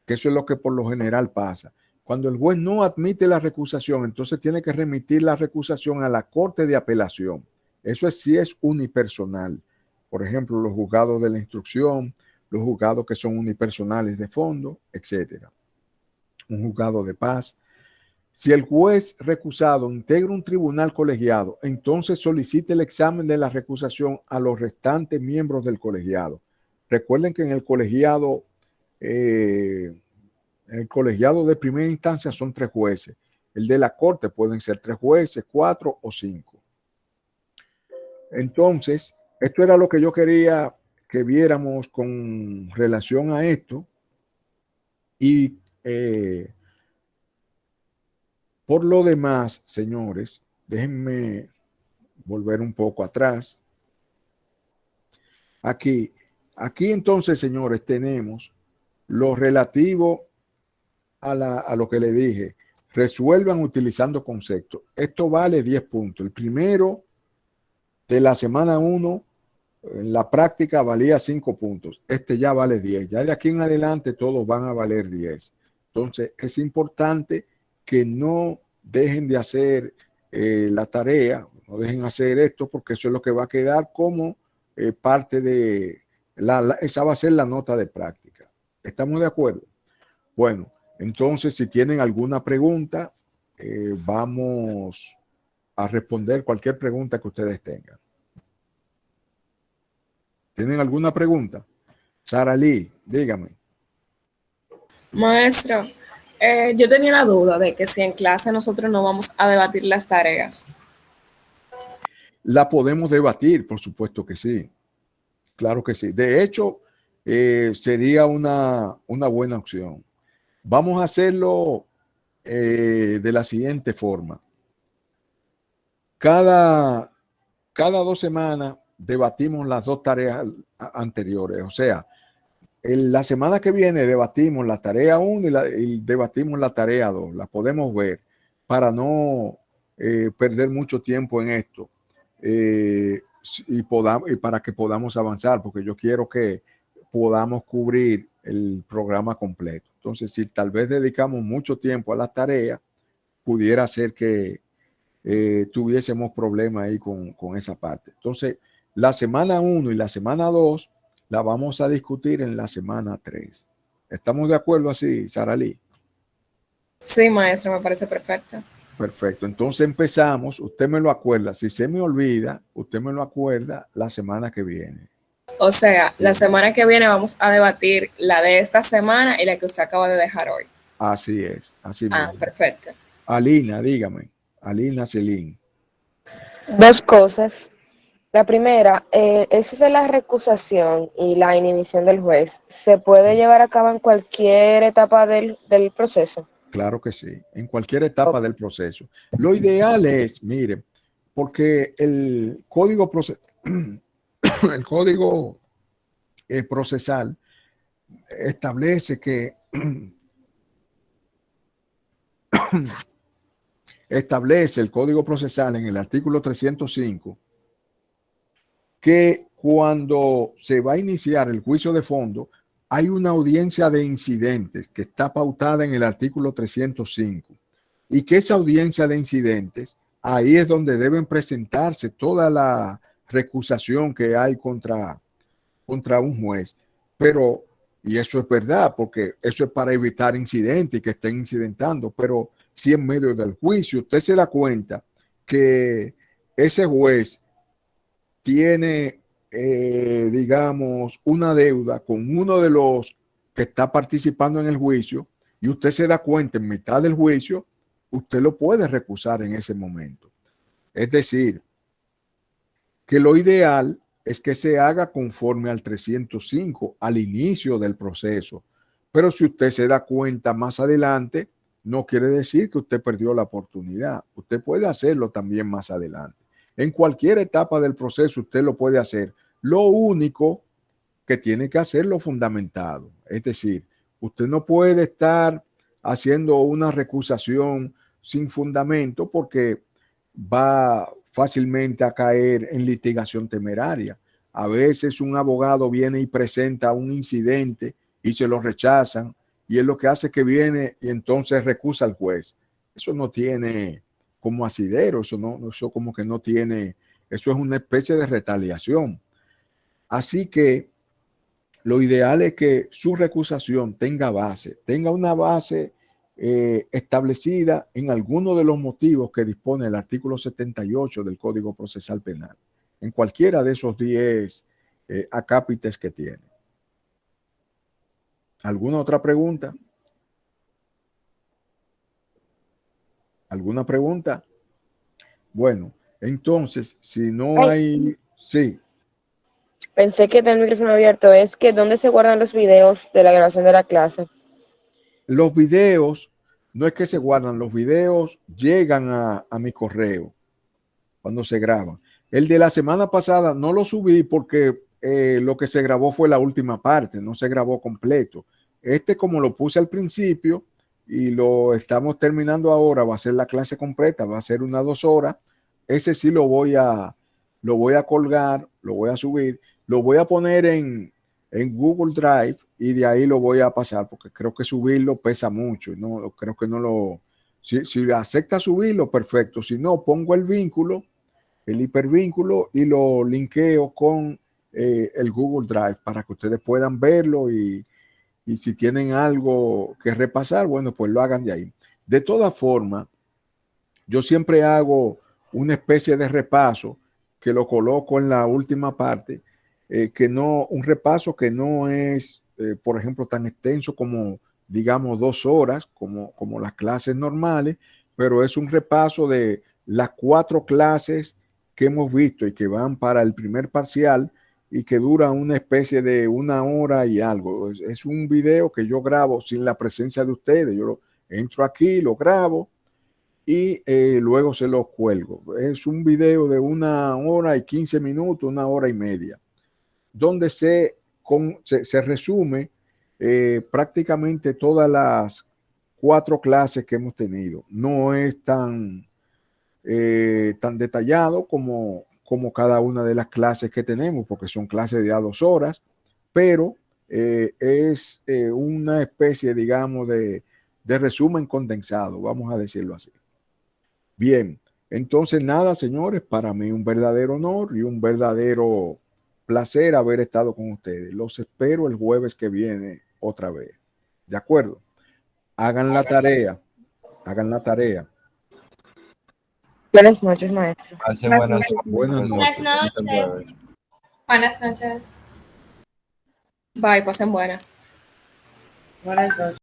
que eso es lo que por lo general pasa. Cuando el juez no admite la recusación, entonces tiene que remitir la recusación a la Corte de Apelación. Eso es si es unipersonal. Por ejemplo, los juzgados de la instrucción, los juzgados que son unipersonales de fondo, etcétera. Un juzgado de paz. Si el juez recusado integra un tribunal colegiado, entonces solicite el examen de la recusación a los restantes miembros del colegiado. Recuerden que en el colegiado de primera instancia son 3 jueces. El de la corte pueden ser 3 jueces, 4 o 5. Entonces, esto era lo que yo quería que viéramos con relación a esto. Y por lo demás, señores, déjenme volver un poco atrás. Aquí entonces, señores, tenemos lo relativo a lo que le dije. Resuelvan utilizando conceptos. Esto vale 10 puntos. El primero de la semana 1, en la práctica valía 5 puntos. Este ya vale 10. Ya de aquí en adelante todos van a valer 10. Entonces es importante que no dejen de hacer la tarea, no dejen hacer esto, porque eso es lo que va a quedar como parte de esa va a ser la nota de práctica. ¿Estamos de acuerdo? Bueno, entonces si tienen alguna pregunta, vamos a responder cualquier pregunta que ustedes tengan. ¿Tienen alguna pregunta? Sara Lee, dígame. Maestro, yo tenía la duda de que si en clase nosotros no vamos a debatir las tareas. La podemos debatir, por supuesto que sí. Claro que sí. De hecho, sería una buena opción. Vamos a hacerlo de la siguiente forma. Cada 2 semanas debatimos las 2 tareas anteriores. O sea, la semana que viene debatimos la tarea 1 y debatimos la tarea 2. La podemos ver para no perder mucho tiempo en esto y para que podamos avanzar, porque yo quiero que podamos cubrir el programa completo. Entonces, si tal vez dedicamos mucho tiempo a la tarea, pudiera ser que tuviésemos problemas ahí con esa parte. Entonces, la semana 1 y la semana 2 la vamos a discutir en la semana 3. ¿Estamos de acuerdo así, Sara Lee? Sí, maestro, me parece perfecto. Perfecto. Entonces empezamos. Usted me lo acuerda. Si se me olvida, usted me lo acuerda la semana que viene. O sea, la semana que viene vamos a debatir la de esta semana y la que usted acaba de dejar hoy. Así es. Así mismo. Perfecto. Alina, dígame. Alina Celín. 2 cosas. La primera, eso de la recusación y la inhibición del juez, ¿se puede llevar a cabo en cualquier etapa del proceso? Claro que sí, en cualquier etapa del proceso. Lo ideal es, mire, porque el código procesal establece que establece el código procesal en el artículo 305 que cuando se va a iniciar el juicio de fondo hay una audiencia de incidentes que está pautada en el artículo 305 y que esa audiencia de incidentes, ahí es donde deben presentarse toda la recusación que hay contra un juez. Pero, y eso es verdad, porque eso es para evitar incidentes y que estén incidentando, pero si en medio del juicio usted se da cuenta que ese juez tiene, digamos, una deuda con uno de los que está participando en el juicio y usted se da cuenta en mitad del juicio, usted lo puede recusar en ese momento. Es decir, que lo ideal es que se haga conforme al 305 al inicio del proceso. Pero si usted se da cuenta más adelante, no quiere decir que usted perdió la oportunidad. Usted puede hacerlo también más adelante. En cualquier etapa del proceso usted lo puede hacer. Lo único que tiene que hacerlo fundamentado. Es decir, usted no puede estar haciendo una recusación sin fundamento porque va fácilmente a caer en litigación temeraria. A veces un abogado viene y presenta un incidente y se lo rechazan y es lo que hace que viene y entonces recusa al juez. Eso no tiene como asidero, eso como que no tiene, eso es una especie de retaliación. Así que lo ideal es que su recusación tenga una base establecida en alguno de los motivos que dispone el artículo 78 del Código Procesal Penal, en cualquiera de esos 10 acápites que tiene. ¿Alguna otra pregunta? ¿Alguna pregunta? Bueno, entonces, si no hay... Sí. Pensé que tenía el micrófono abierto. Es que ¿dónde se guardan los videos de la grabación de la clase? Los videos, no es que se guardan, los videos llegan a mi correo cuando se graban. El de la semana pasada no lo subí porque lo que se grabó fue la última parte, no se grabó completo. Como lo puse al principio y lo estamos terminando ahora, va a ser la clase completa, va a ser unas 2 horas. Ese sí lo voy a colgar, lo voy a subir, lo voy a poner en Google Drive y de ahí lo voy a pasar porque creo que subirlo pesa mucho. No, creo que no lo... Si acepta subirlo, perfecto. Si no, pongo el vínculo, el hipervínculo y lo linkeo con el Google Drive para que ustedes puedan verlo y si tienen algo que repasar, bueno, pues lo hagan de ahí. De todas formas, yo siempre hago una especie de repaso que lo coloco en la última parte, un repaso que no es, por ejemplo, tan extenso como, digamos, 2 horas, como las clases normales, pero es un repaso de las 4 clases que hemos visto y que van para el primer parcial y que dura una especie de 1 hora y algo. Es un video que yo grabo sin la presencia de ustedes. Yo entro aquí, lo grabo y luego se lo cuelgo. Es un video de 1 hora y 15 minutos, 1 hora y media, donde se resume prácticamente todas las 4 clases que hemos tenido. No es tan detallado como cada una de las clases que tenemos, porque son clases de a 2 horas, pero es una especie, digamos, de resumen condensado, vamos a decirlo así. Bien, entonces nada, señores, para mí un verdadero honor y un verdadero placer haber estado con ustedes. Los espero el jueves que viene otra vez. ¿De acuerdo? Hagan la tarea. Hagan la tarea. Buenas noches, maestro. Buenas noches. Buenas noches. Bye, pasen buenas. Buenas noches.